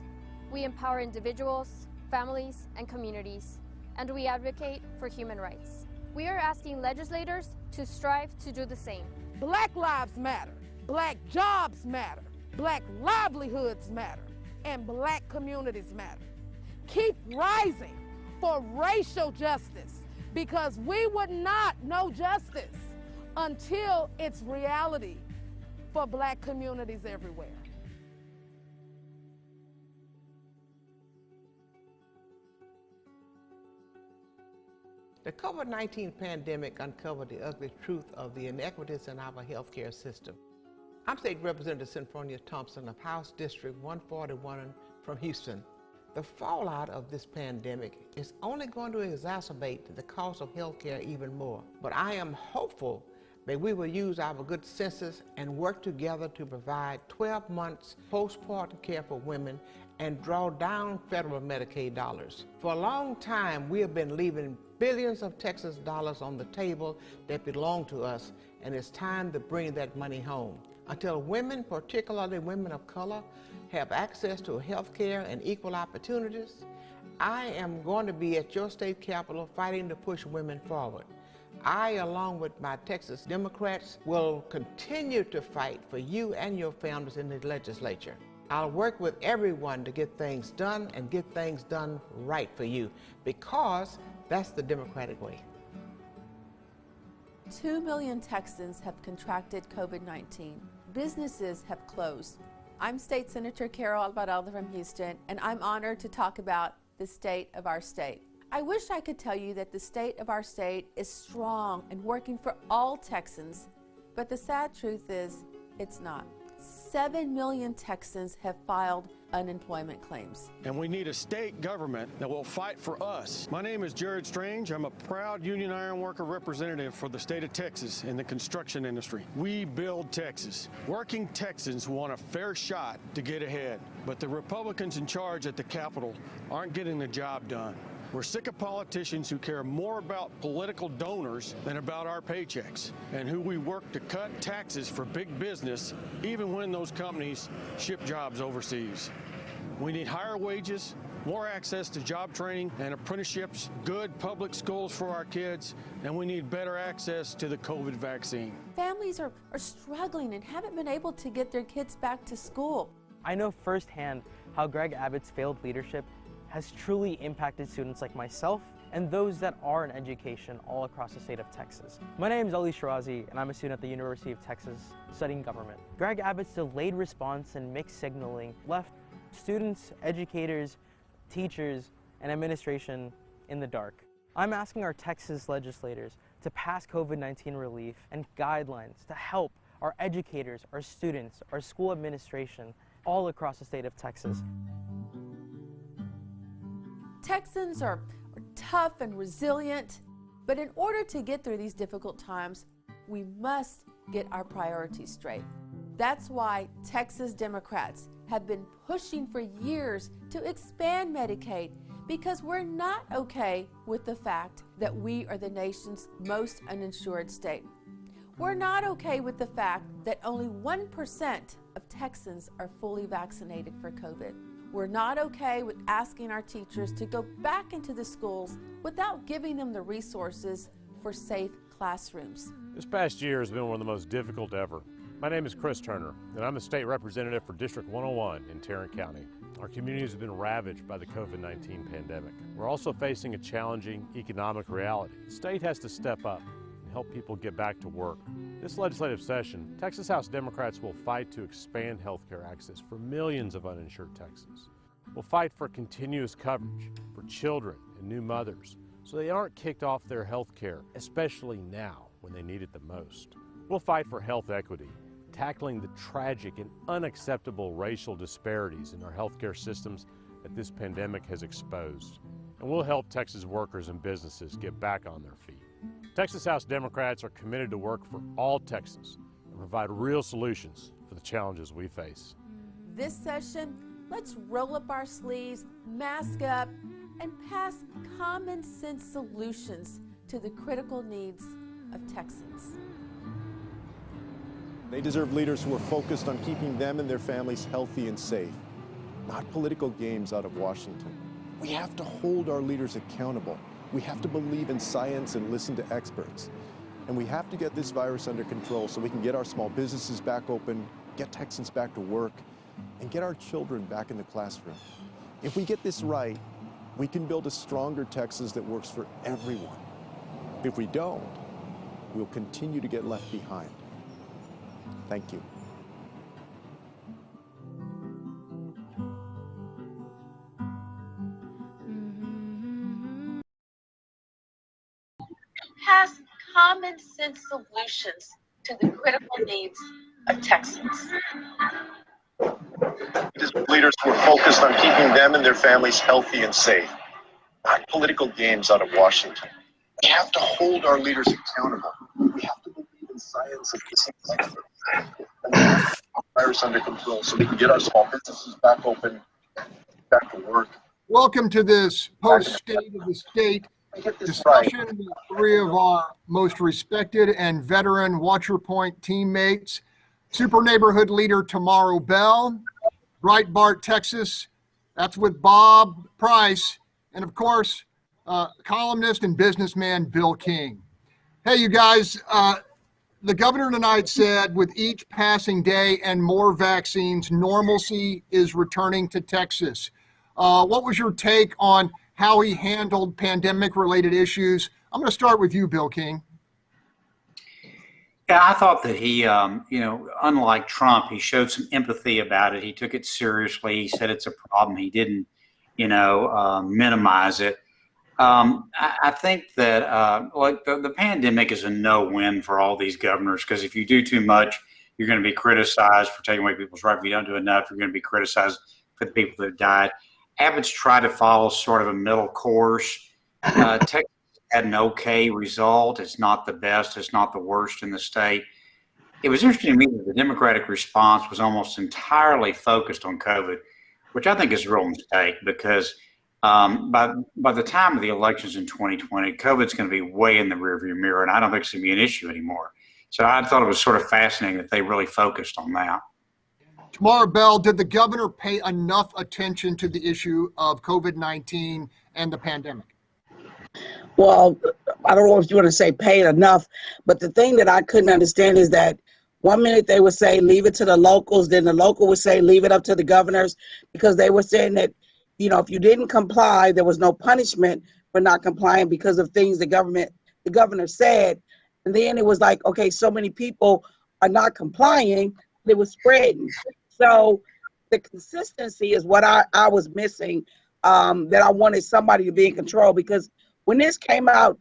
we empower individuals, families, and communities, and we advocate for human rights. We are asking legislators to strive to do the same. Black lives matter, Black jobs matter, Black livelihoods matter, and Black communities matter. Keep rising for racial justice, because we would not know justice until it's reality for Black communities everywhere. The COVID-19 pandemic uncovered the ugly truth of the inequities in our healthcare system. I'm State Representative Symphonia Thompson of House District 141 from Houston. The fallout of this pandemic is only going to exacerbate the cost of healthcare even more. But I am hopeful that we will use our good senses and work together to provide 12 months postpartum care for women and draw down federal Medicaid dollars. For a long time, we have been leaving billions of Texas dollars on the table that belong to us, and it's time to bring that money home. Until women, particularly women of color, have access to health care and equal opportunities, I am going to be at your state capitol fighting to push women forward. I, along with my Texas Democrats, will continue to fight for you and your families in the legislature. I'll work with everyone to get things done and get things done right for you, because that's the Democratic way. 2 million Texans have contracted COVID-19. Businesses have closed. I'm State Senator Carol Alvarado from Houston, and I'm honored to talk about the state of our state. I wish I could tell you that the state of our state is strong and working for all Texans, but the sad truth is it's not. 7 million Texans have filed unemployment claims. And we need a state government that will fight for us. My name is Jared Strange. I'm a proud union iron worker representative for the state of Texas in the construction industry. We build Texas. Working Texans want a fair shot to get ahead, but the Republicans in charge at the Capitol aren't getting the job done. We're sick of politicians who care more about political donors than about our paychecks, and who we work to cut taxes for big business, even when those companies ship jobs overseas. We need higher wages, more access to job training and apprenticeships, good public schools for our kids, and we need better access to the COVID vaccine. Families are struggling and haven't been able to get their kids back to school. I know firsthand how Greg Abbott's failed leadership has truly impacted students like myself and those that are in education all across the state of Texas. My name is Ali Shirazi, and I'm a student at the University of Texas studying government. Greg Abbott's delayed response and mixed signaling left students, educators, teachers, and administration in the dark. I'm asking our Texas legislators to pass COVID-19 relief and guidelines to help our educators, our students, our school administration all across the state of Texas. Texans are tough and resilient, but in order to get through these difficult times, we must get our priorities straight. That's why Texas Democrats have been pushing for years to expand Medicaid, because we're not okay with the fact that we are the nation's most uninsured state. We're not okay with the fact that only 1% of Texans are fully vaccinated for COVID. We're not okay with asking our teachers to go back into the schools without giving them the resources for safe classrooms. This past year has been one of the most difficult ever. My name is Chris Turner, and I'm the state representative for District 101 in Tarrant County. Our community has been ravaged by the COVID-19 pandemic. We're also facing a challenging economic reality. The state has to step up and help people get back to work. This legislative session, Texas House Democrats will fight to expand health care access for millions of uninsured Texans. We'll fight for continuous coverage for children and new mothers so they aren't kicked off their health care, especially now when they need it the most. We'll fight for health equity, tackling the tragic and unacceptable racial disparities in our healthcare systems that this pandemic has exposed. And we'll help Texas workers and businesses get back on their feet. Texas House Democrats are committed to work for all Texans and provide real solutions for the challenges we face. This session, let's roll up our sleeves, mask up, and pass common sense solutions to the critical needs of Texans. They deserve leaders who are focused on keeping them and their families healthy and safe, not political games out of Washington. We have to hold our leaders accountable. We have to believe in science and listen to experts. And we have to get this virus under control so we can get our small businesses back open, get Texans back to work, and get our children back in the classroom. If we get this right, we can build a stronger Texas that works for everyone. If we don't, we'll continue to get left behind. Thank you. Pass common sense solutions to the critical needs of Texans. Leaders who are focused on keeping them and their families healthy and safe, not political games out of Washington. We have to hold our leaders accountable. We have to believe in science and listen to experts. And we have to get the virus under control so we can get our small businesses back open, back to work. Welcome to this post-State of the State discussion with three of our most respected and veteran Watcher Point teammates. Super Neighborhood Leader Tomaro Bell, Breitbart, Texas, that's with Bob Price, and of course, columnist and businessman Bill King. Hey, you guys, the governor tonight said with each passing day and more vaccines, normalcy is returning to Texas. What was your take on how he handled pandemic-related issues? I'm going to start with you, Bill King. Yeah, I thought that he, unlike Trump, he showed some empathy about it. He took it seriously. He said it's a problem. He didn't, minimize it. I think that the pandemic is a no-win for all these governors, because if you do too much, you're going to be criticized for taking away people's rights. If you don't do enough, you're going to be criticized for the people that died. Abbott's tried to follow sort of a middle course. Texas had an okay result. It's not the best. It's not the worst in the state. It was interesting to me that the Democratic response was almost entirely focused on COVID, which I think is a real mistake, because By the time of the elections in 2020, COVID's going to be way in the rearview mirror, and I don't think it's going to be an issue anymore. So I thought it was sort of fascinating that they really focused on that. Tomaro Bell, did the governor pay enough attention to the issue of COVID-19 and the pandemic? Well, I don't know if you want to say paid enough, but the thing that I couldn't understand is that 1 minute they would say, leave it to the locals. Then the local would say, leave it up to the governors, because they were saying that, you know, if you didn't comply, there was no punishment for not complying because of things the governor said. And then it was like, okay, so many people are not complying, it was spreading. So the consistency is what I was missing, that I wanted somebody to be in control, because when this came out,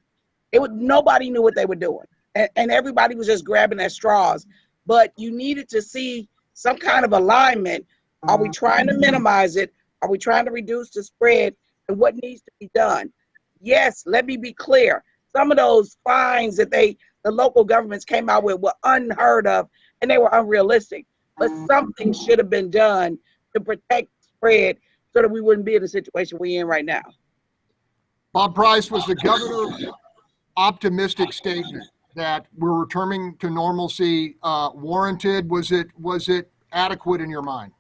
nobody knew what they were doing. And everybody was just grabbing at straws. But you needed to see some kind of alignment. Are we trying to minimize it? Are we trying to reduce the spread? And what needs to be done? Yes, let me be clear. Some of those fines that the local governments came out with were unheard of, and they were unrealistic. But something should have been done to protect the spread so that we wouldn't be in the situation we're in right now. Bob Price, was the governor's optimistic statement that we're returning to normalcy warranted? Was it adequate in your mind?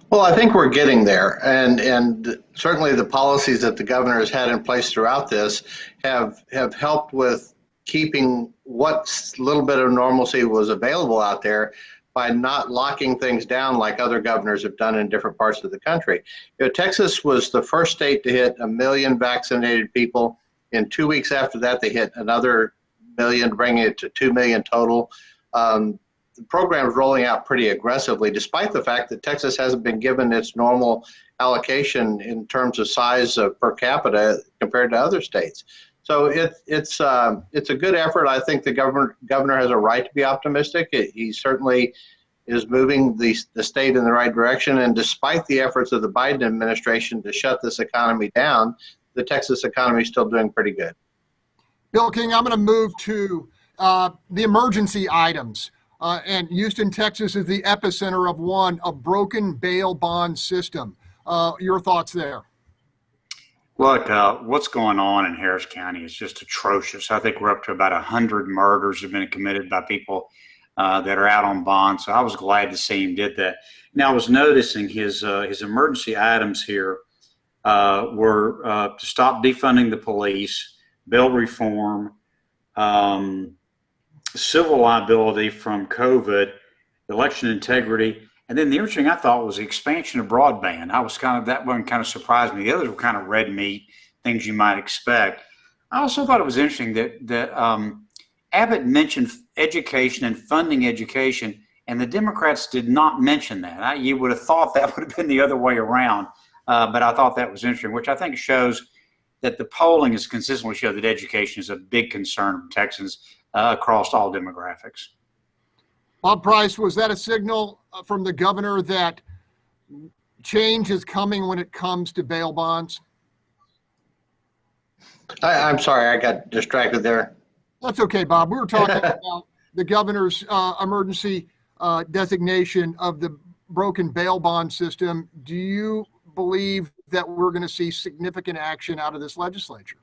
Well, I think we're getting there, and certainly the policies that the governor has had in place throughout this have helped with keeping what little bit of normalcy was available out there by not locking things down like other governors have done in different parts of the country. You know, Texas was the first state to hit 1 million vaccinated people. In 2 weeks after that, they hit another million, bringing it to 2 million total. The program is rolling out pretty aggressively, despite the fact that Texas hasn't been given its normal allocation in terms of size per capita compared to other states. So it's a good effort. I think the governor has a right to be optimistic. He certainly is moving the state in the right direction. And despite the efforts of the Biden administration to shut this economy down, the Texas economy is still doing pretty good. Bill King, I'm going to move to the emergency items. And Houston, Texas is the epicenter of a broken bail bond system. Your thoughts there? Look, what's going on in Harris County is just atrocious. I think we're up to about 100 murders have been committed by people that are out on bond. So I was glad to see him did that. Now I was noticing his emergency items here were to stop defunding the police, bail reform, civil liability from COVID, election integrity, and then the interesting I thought was the expansion of broadband. That one kind of surprised me. The others were kind of red meat, things you might expect. I also thought it was interesting that Abbott mentioned education and funding education, and the Democrats did not mention that. You would have thought that would have been the other way around, but I thought that was interesting, which I think shows that the polling has consistently showed that education is a big concern for Texans across all demographics. Bob Price, was that a signal from the governor that change is coming when it comes to bail bonds? I'm sorry, I got distracted there. That's okay, Bob. We were talking about the governor's emergency designation of the broken bail bond system. Do you believe that we're going to see significant action out of this legislature?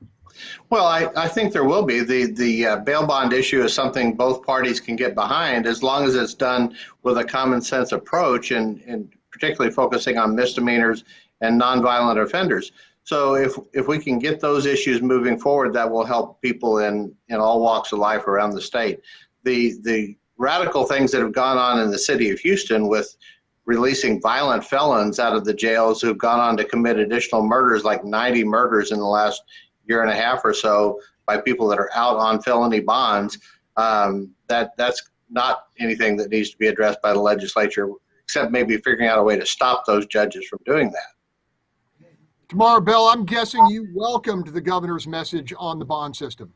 Well, I think there will be. The bail bond issue is something both parties can get behind as long as it's done with a common sense approach and particularly focusing on misdemeanors and nonviolent offenders. So if we can get those issues moving forward, that will help people in all walks of life around the state. The radical things that have gone on in the city of Houston with releasing violent felons out of the jails who've gone on to commit additional murders, like 90 murders in the last year and a half or so by people that are out on felony bonds, that's not anything that needs to be addressed by the legislature, except maybe figuring out a way to stop those judges from doing that. Tomaro Bell, I'm guessing you welcomed the governor's message on the bond system.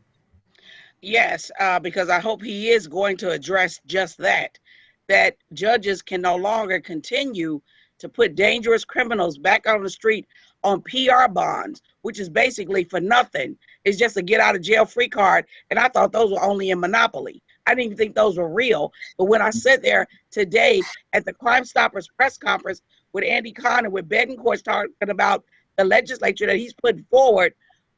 Yes, because I hope he is going to address just that judges can no longer continue to put dangerous criminals back on the street on PR bonds, which is basically for nothing. It's just a get out of jail free card. And I thought those were only in Monopoly. I didn't even think those were real. But when I sat there today at the Crime Stoppers press conference with Andy Kahn and with Betancourt talking about the legislature that he's putting forward,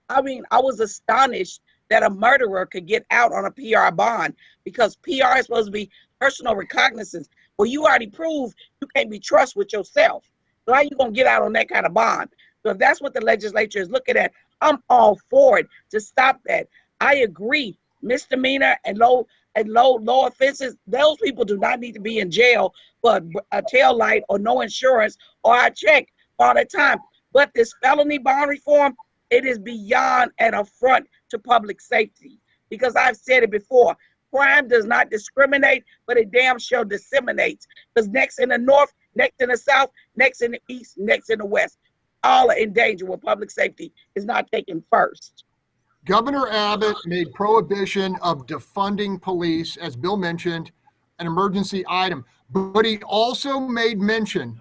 I mean, I was astonished that a murderer could get out on a PR bond, because PR is supposed to be personal recognizance. Well, you already proved you can't be trusted with yourself. So how you going to get out on that kind of bond? So if that's what the legislature is looking at, I'm all for it to stop that. I agree. Misdemeanor and low offenses, those people do not need to be in jail for a tail light or no insurance or a check all the time. But this felony bond reform, it is beyond an affront to public safety, because I've said it before. Crime does not discriminate, but it damn sure disseminates. Because next in the north, next in the south, next in the east, next in the west, all are in danger when public safety is not taken first. Governor Abbott made prohibition of defunding police, as Bill mentioned, an emergency item. But he also made mention,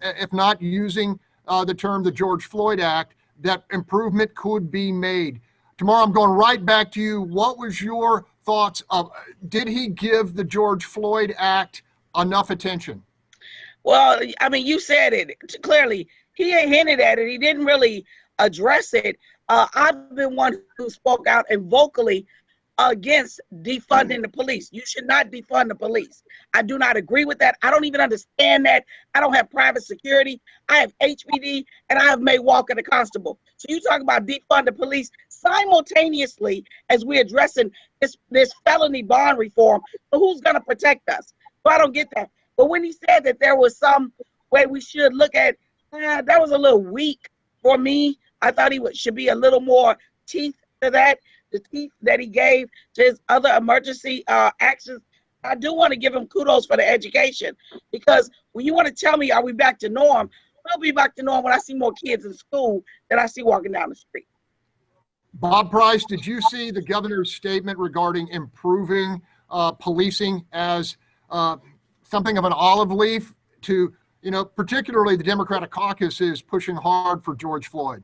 if not using the term the George Floyd Act, that improvement could be made. Tomorrow, I'm going right back to you. What was your thoughts of, did he give the George Floyd Act enough attention? Well, I mean, you said it clearly. He ain't hinted at it. He didn't really address it. I've been one who spoke out and vocally against defunding the police. You should not defund the police. I do not agree with that. I don't even understand that. I don't have private security. I have HPD, and I have made Walker the constable. So you talk about defund the police simultaneously as we're addressing this felony bond reform. So who's going to protect us? So I don't get that. But when he said that there was some way we should look at, that was a little weak for me. I thought he should be a little more teeth to that, the teeth that he gave to his other emergency actions. I do want to give him kudos for the education, because when you want to tell me, are we back to norm? We'll be back to norm when I see more kids in school than I see walking down the street. Bob Price, did you see the governor's statement regarding improving policing as something of an olive leaf to, particularly the Democratic caucus is pushing hard for George Floyd?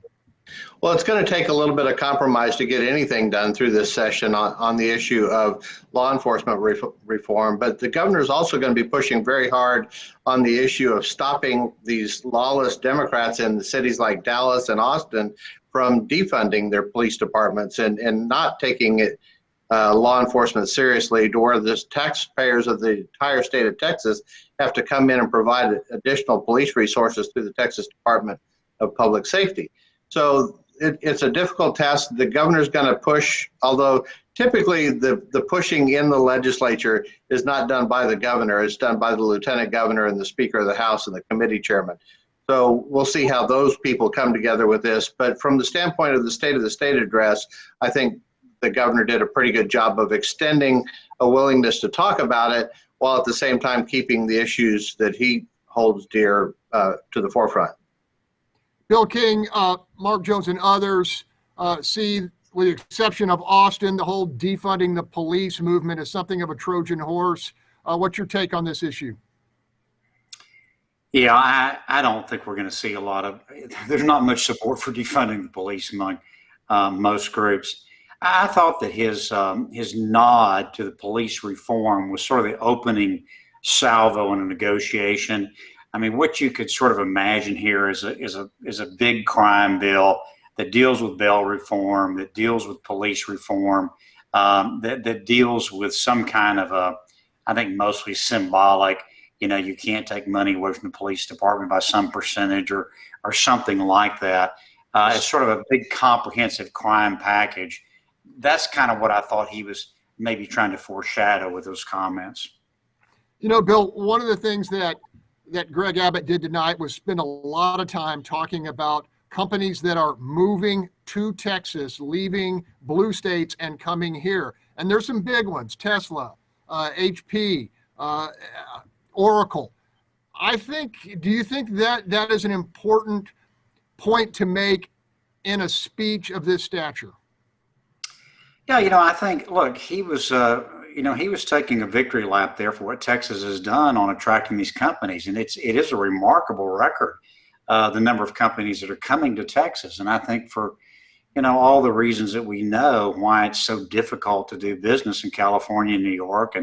Well, it's going to take a little bit of compromise to get anything done through this session on the issue of law enforcement reform. But the governor is also going to be pushing very hard on the issue of stopping these lawless Democrats in cities like Dallas and Austin from defunding their police departments and not taking it law enforcement seriously, to where the taxpayers of the entire state of Texas have to come in and provide additional police resources through the Texas Department of Public Safety. So it's a difficult task. The governor's going to push, although typically the pushing in the legislature is not done by the governor. It's done by the lieutenant governor and the speaker of the House and the committee chairman. So we'll see how those people come together with this. But from the standpoint of the State address, I think the governor did a pretty good job of extending a willingness to talk about it, while at the same time keeping the issues that he holds dear to the forefront. Bill King, Mark Jones, and others see, with the exception of Austin, the whole defunding the police movement as something of a Trojan horse. What's your take on this issue? Yeah, I don't think we're going to see a lot of, there's not much support for defunding the police among most groups. I thought that his nod to the police reform was sort of the opening salvo in a negotiation. I mean, what you could sort of imagine here is a big crime bill that deals with bail reform, that deals with police reform, that deals with some kind of I think mostly symbolic, you can't take money away from the police department by some percentage or something like that. It's sort of a big comprehensive crime package. That's kind of what I thought he was maybe trying to foreshadow with those comments. Bill, one of the things that Greg Abbott did tonight was spend a lot of time talking about companies that are moving to Texas, leaving blue states and coming here. And there's some big ones: Tesla, HP, Oracle. Do you think that is an important point to make in a speech of this stature? Yeah, I think, look, he was taking a victory lap there for what Texas has done on attracting these companies. And it is a remarkable record, the number of companies that are coming to Texas. And I think for, all the reasons that we know why it's so difficult to do business in California and New York,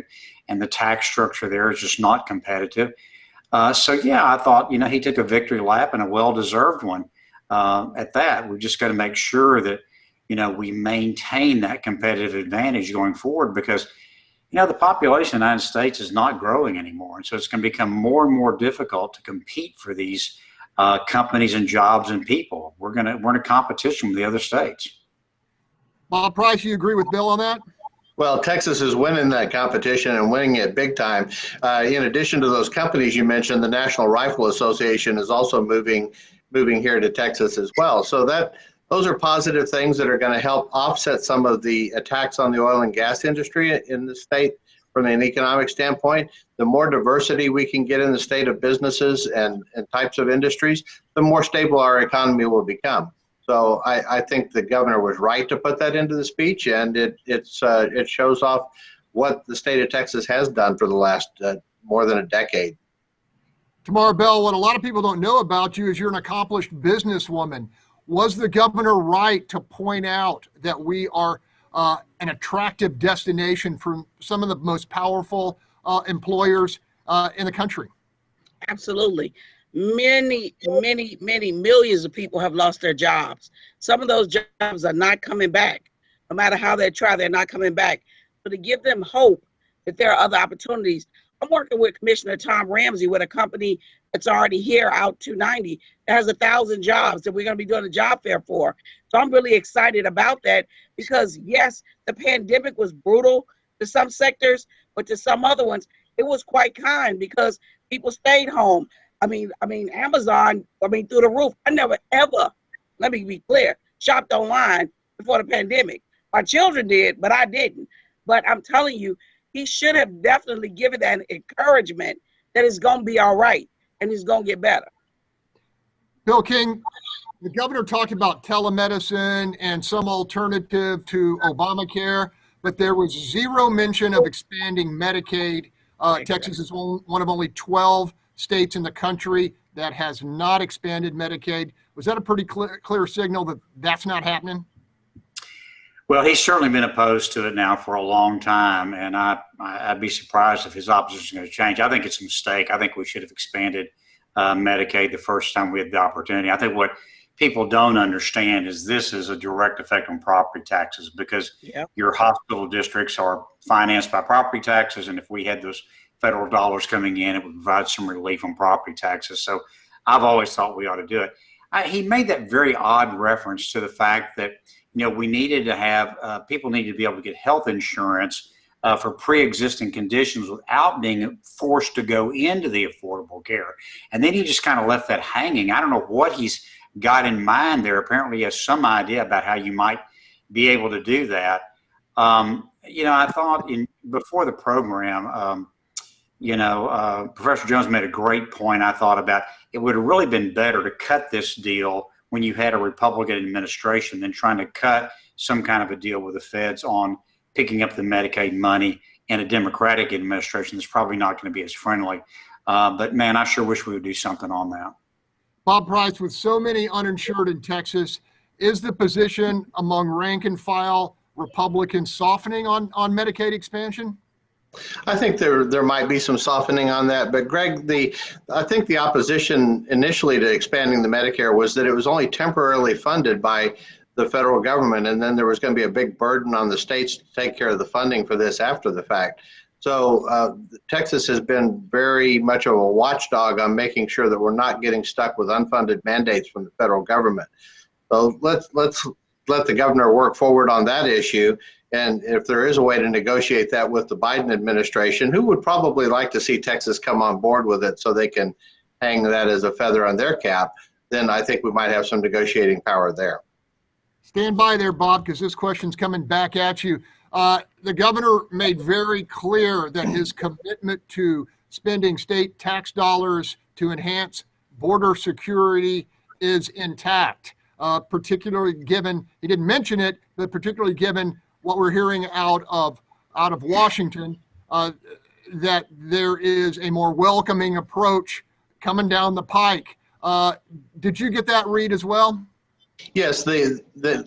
and the tax structure there is just not competitive. So yeah, I thought, he took a victory lap, and a well-deserved one. at that. We've just got to make sure that, we maintain that competitive advantage going forward, because, the population of the United States is not growing anymore. And so it's going to become more and more difficult to compete for these companies and jobs and people. We're in a competition with the other states. Bob Price, you agree with Bill on that? Well, Texas is winning that competition and winning it big time. In addition to those companies you mentioned, the National Rifle Association is also moving here to Texas as well. So those are positive things that are going to help offset some of the attacks on the oil and gas industry in the state from an economic standpoint. The more diversity we can get in the state of businesses and types of industries, the more stable our economy will become. So I think the governor was right to put that into the speech, and it shows off what the state of Texas has done for the last more than a decade. Tomaro Bell, what a lot of people don't know about you is you're an accomplished businesswoman. Was the governor right to point out that we are an attractive destination for some of the most powerful employers in the country? Absolutely. Many millions of people have lost their jobs. Some of those jobs are not coming back. No matter how they try, they're not coming back. But to give them hope that there are other opportunities. I'm working with Commissioner Tom Ramsey with a company that's already here out 290 that has 1,000 jobs that we're going to be doing a job fair for. So I'm really excited about that because, yes, the pandemic was brutal to some sectors, but to some other ones, it was quite kind because people stayed home. I mean, Amazon, through the roof. I never, ever, let me be clear, shopped online before the pandemic. My children did, but I didn't. But I'm telling you, he should have definitely given that encouragement that it's going to be all right and it's going to get better. Bill King, the governor talked about telemedicine and some alternative to Obamacare, but there was zero mention of expanding Medicaid. Texas is one of only 12 states in the country that has not expanded Medicaid. Was that a pretty clear signal that that's not happening? Well, he's certainly been opposed to it now for a long time, and I'd be surprised if his opposition is going to change. I think it's a mistake. I think we should have expanded Medicaid the first time we had the opportunity. I think what people don't understand is this is a direct effect on property taxes because your hospital districts are financed by property taxes, and if we had those federal dollars coming in, it would provide some relief on property taxes. So I've always thought we ought to do it. He made that very odd reference to the fact that we needed to have people needed to be able to get health insurance for pre-existing conditions without being forced to go into the Affordable Care. And then he just kind of left that hanging. I don't know what he's got in mind there. Apparently he has some idea about how you might be able to do that. I thought before the program, Professor Jones made a great point, I thought, about it would have really been better to cut this deal when you had a Republican administration than trying to cut some kind of a deal with the feds on picking up the Medicaid money in a Democratic administration that's probably not going to be as friendly. But, man, I sure wish we would do something on that. Bob Price, with so many uninsured in Texas, is the position among rank and file Republicans softening on Medicaid expansion? I think there might be some softening on that, but Greg, I think the opposition initially to expanding the Medicare was that it was only temporarily funded by the federal government, and then there was going to be a big burden on the states to take care of the funding for this after the fact. So Texas has been very much of a watchdog on making sure that we're not getting stuck with unfunded mandates from the federal government. So let's let the governor work forward on that issue. And if there is a way to negotiate that with the Biden administration, who would probably like to see Texas come on board with it so they can hang that as a feather on their cap, then I think we might have some negotiating power there. Stand by there, Bob, because this question's coming back at you. The governor made very clear that his commitment to spending state tax dollars to enhance border security is intact, particularly given, he didn't mention it, but particularly given what we're hearing out of Washington, that there is a more welcoming approach coming down the pike. Did you get that read as well? Yes,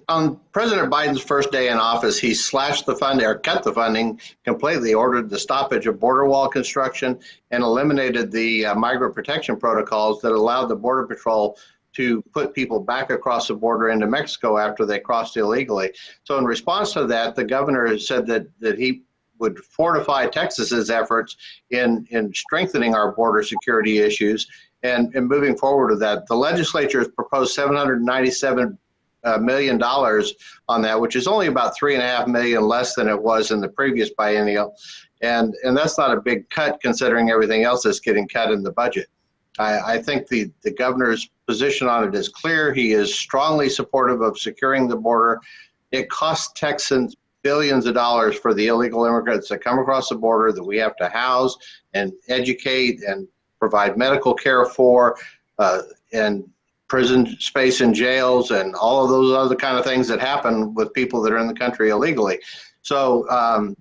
on President Biden's first day in office, he slashed the funding or cut the funding completely, ordered the stoppage of border wall construction, and eliminated the migrant protection protocols that allowed the Border Patrol to put people back across the border into Mexico after they crossed illegally. So in response to that, the governor said that he would fortify Texas's efforts in strengthening our border security issues and moving forward with that. The legislature has proposed $797 million on that, which is only about $3.5 million less than it was in the previous biennial. And that's not a big cut considering everything else that's getting cut in the budget. I think the governor's position on it is clear. He is strongly supportive of securing the border. It costs Texans billions of dollars for the illegal immigrants that come across the border that we have to house and educate and provide medical care for, and prison space in jails and all of those other kind of things that happen with people that are in the country illegally. So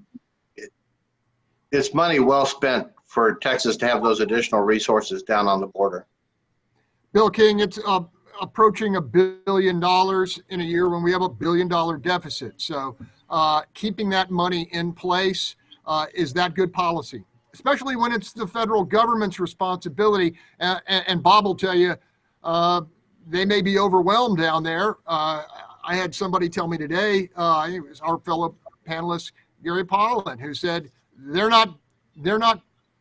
it's money well spent for Texas to have those additional resources down on the border. Bill King, it's approaching $1 billion in a year when we have $1 billion deficit. So keeping that money in place, is that good policy? Especially when it's the federal government's responsibility. And Bob will tell you, they may be overwhelmed down there. I had somebody tell me today, I think it was our fellow panelist, Gary Pollan, who said they're not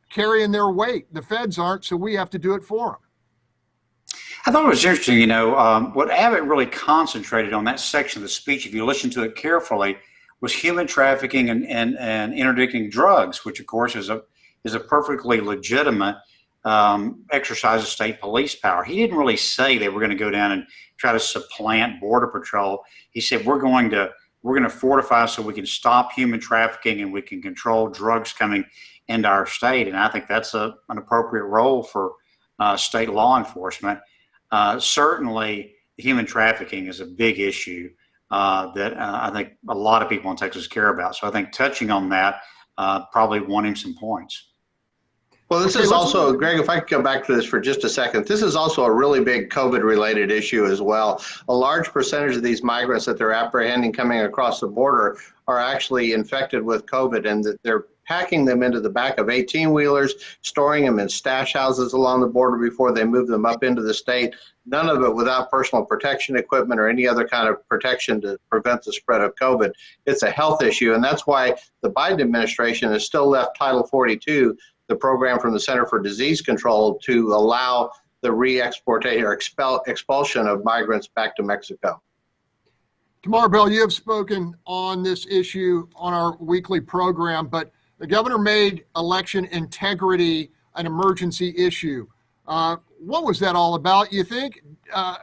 carrying their weight. The feds aren't, so we have to do it for them. I thought it was interesting, what Abbott really concentrated on that section of the speech, if you listen to it carefully, was human trafficking and interdicting drugs, which of course is a perfectly legitimate exercise of state police power. He didn't really say they were going to go down and try to supplant Border Patrol. He said we're going to fortify so we can stop human trafficking and we can control drugs coming into our state. And I think that's an appropriate role for state law enforcement. Certainly, human trafficking is a big issue that I think a lot of people in Texas care about. So I think touching on that probably won him some points. Well, this is also, Greg, if I could come back to this for just a second, this is also a really big COVID-related issue as well. A large percentage of these migrants that they're apprehending coming across the border are actually infected with COVID, and that they're packing them into the back of 18-wheelers, storing them in stash houses along the border before they move them up into the state. None of it without personal protection equipment or any other kind of protection to prevent the spread of COVID. It's a health issue, and that's why the Biden administration has still left Title 42, the program from the Center for Disease Control, to allow the re-exportation or expulsion of migrants back to Mexico. Tomaro Bell, you have spoken on this issue on our weekly program, but the governor made election integrity an emergency issue. What was that all about, you think? I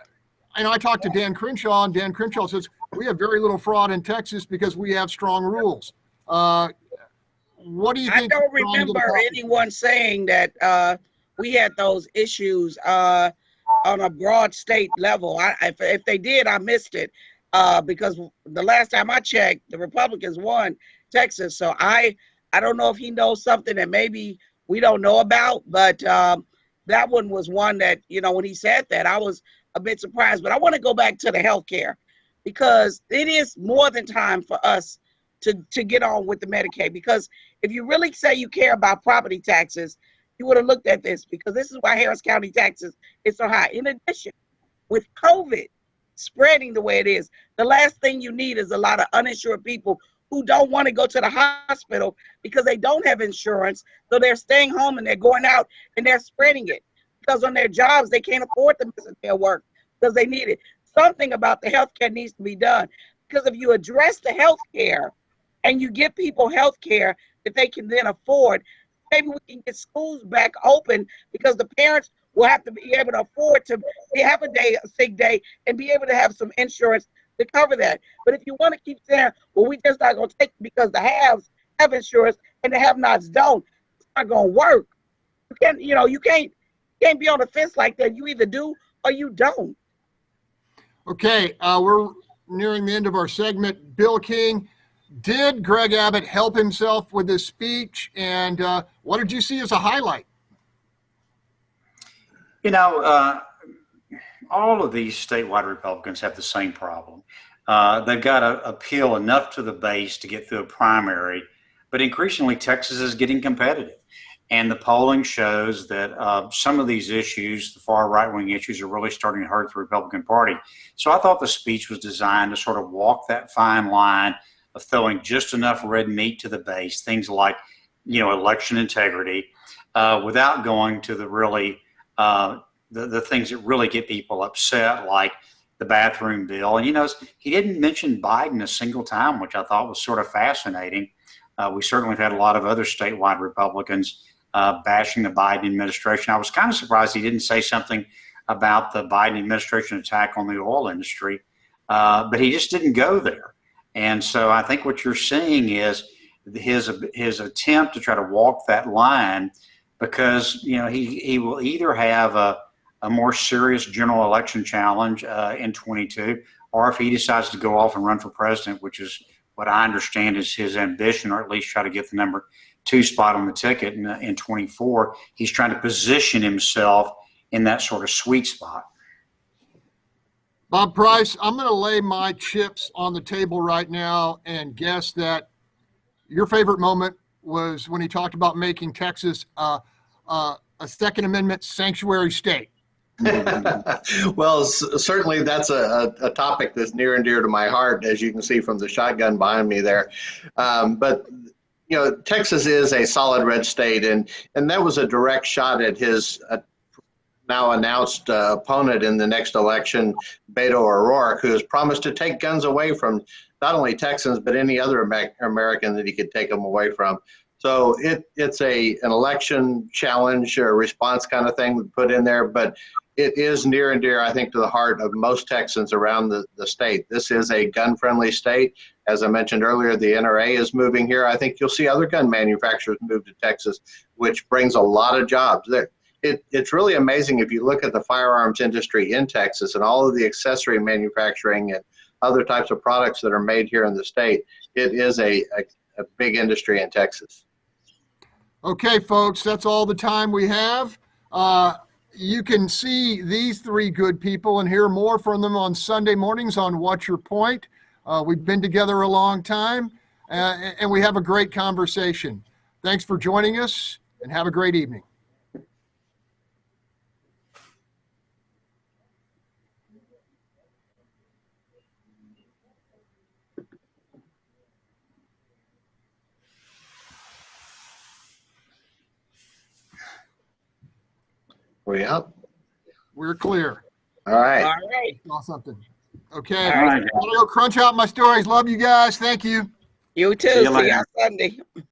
talked to Dan Crenshaw, and Dan Crenshaw says, we have very little fraud in Texas because we have strong rules. What do you think? I don't remember anyone saying that we had those issues on a broad state level. If they did, I missed it because the last time I checked, the Republicans won Texas. So I don't know if he knows something that maybe we don't know about, but that one was one that, when he said that, I was a bit surprised. But I want to go back to the healthcare because it is more than time for us to get on with the Medicaid. Because if you really say you care about property taxes, you would have looked at this, because this is why Harris County taxes is so high. In addition, with COVID spreading the way it is, the last thing you need is a lot of uninsured people who don't want to go to the hospital because they don't have insurance. So they're staying home and they're going out and they're spreading it because on their jobs, they can't afford to miss their work because they need it. Something about the healthcare needs to be done, because if you address the healthcare and you give people healthcare that they can then afford, maybe we can get schools back open, because the parents will have to be able to afford to have a sick day and be able to have some insurance to cover that. But if you want to keep saying, well, we just not going to take it because the haves have insurance and the have-nots don't, it's not going to work. You can't be on the fence like that. You either do or you don't. Okay, we're nearing the end of our segment. Bill King, did Greg Abbott help himself with his speech, and what did you see as a highlight? All of these statewide Republicans have the same problem. They've got to appeal enough to the base to get through a primary, but increasingly Texas is getting competitive. And the polling shows that some of these issues, the far right-wing issues, are really starting to hurt the Republican Party. So I thought the speech was designed to sort of walk that fine line of throwing just enough red meat to the base, things like, election integrity, without going to the really the things that really get people upset, like the bathroom bill. And, he didn't mention Biden a single time, which I thought was sort of fascinating. We certainly have had a lot of other statewide Republicans bashing the Biden administration. I was kind of surprised he didn't say something about the Biden administration attack on the oil industry, but he just didn't go there. And so I think what you're seeing is his attempt to try to walk that line, because he will either have a more serious general election challenge in 22, or if he decides to go off and run for president, which is what I understand is his ambition, or at least try to get the number 2 spot on the ticket in 24, he's trying to position himself in that sort of sweet spot. Bob Price, I'm going to lay my chips on the table right now and guess that your favorite moment was when he talked about making Texas a Second Amendment sanctuary state. Well, certainly that's a topic that's near and dear to my heart, as you can see from the shotgun behind me there. But Texas is a solid red state, and that was a direct shot at his now announced opponent in the next election, Beto O'Rourke, who has promised to take guns away from not only Texans but any other American that he could take them away from. So it's an election challenge or response kind of thing put in there, but it is near and dear, I think, to the heart of most Texans around the state. This is a gun-friendly state. As I mentioned earlier, the NRA is moving here. I think you'll see other gun manufacturers move to Texas, which brings a lot of jobs there. It's really amazing if you look at the firearms industry in Texas and all of the accessory manufacturing and other types of products that are made here in the state. It is a big industry in Texas. Okay, folks, that's all the time we have. You can see these 3 good people and hear more from them on Sunday mornings on What's Your Point. We've been together a long time, and we have a great conversation. Thanks for joining us, and have a great evening. We up? We're clear. All right. All right. Saw something. Okay. All right. I'm gonna go crunch out my stories. Love you guys. Thank you. You too. See you See you later. on Sunday.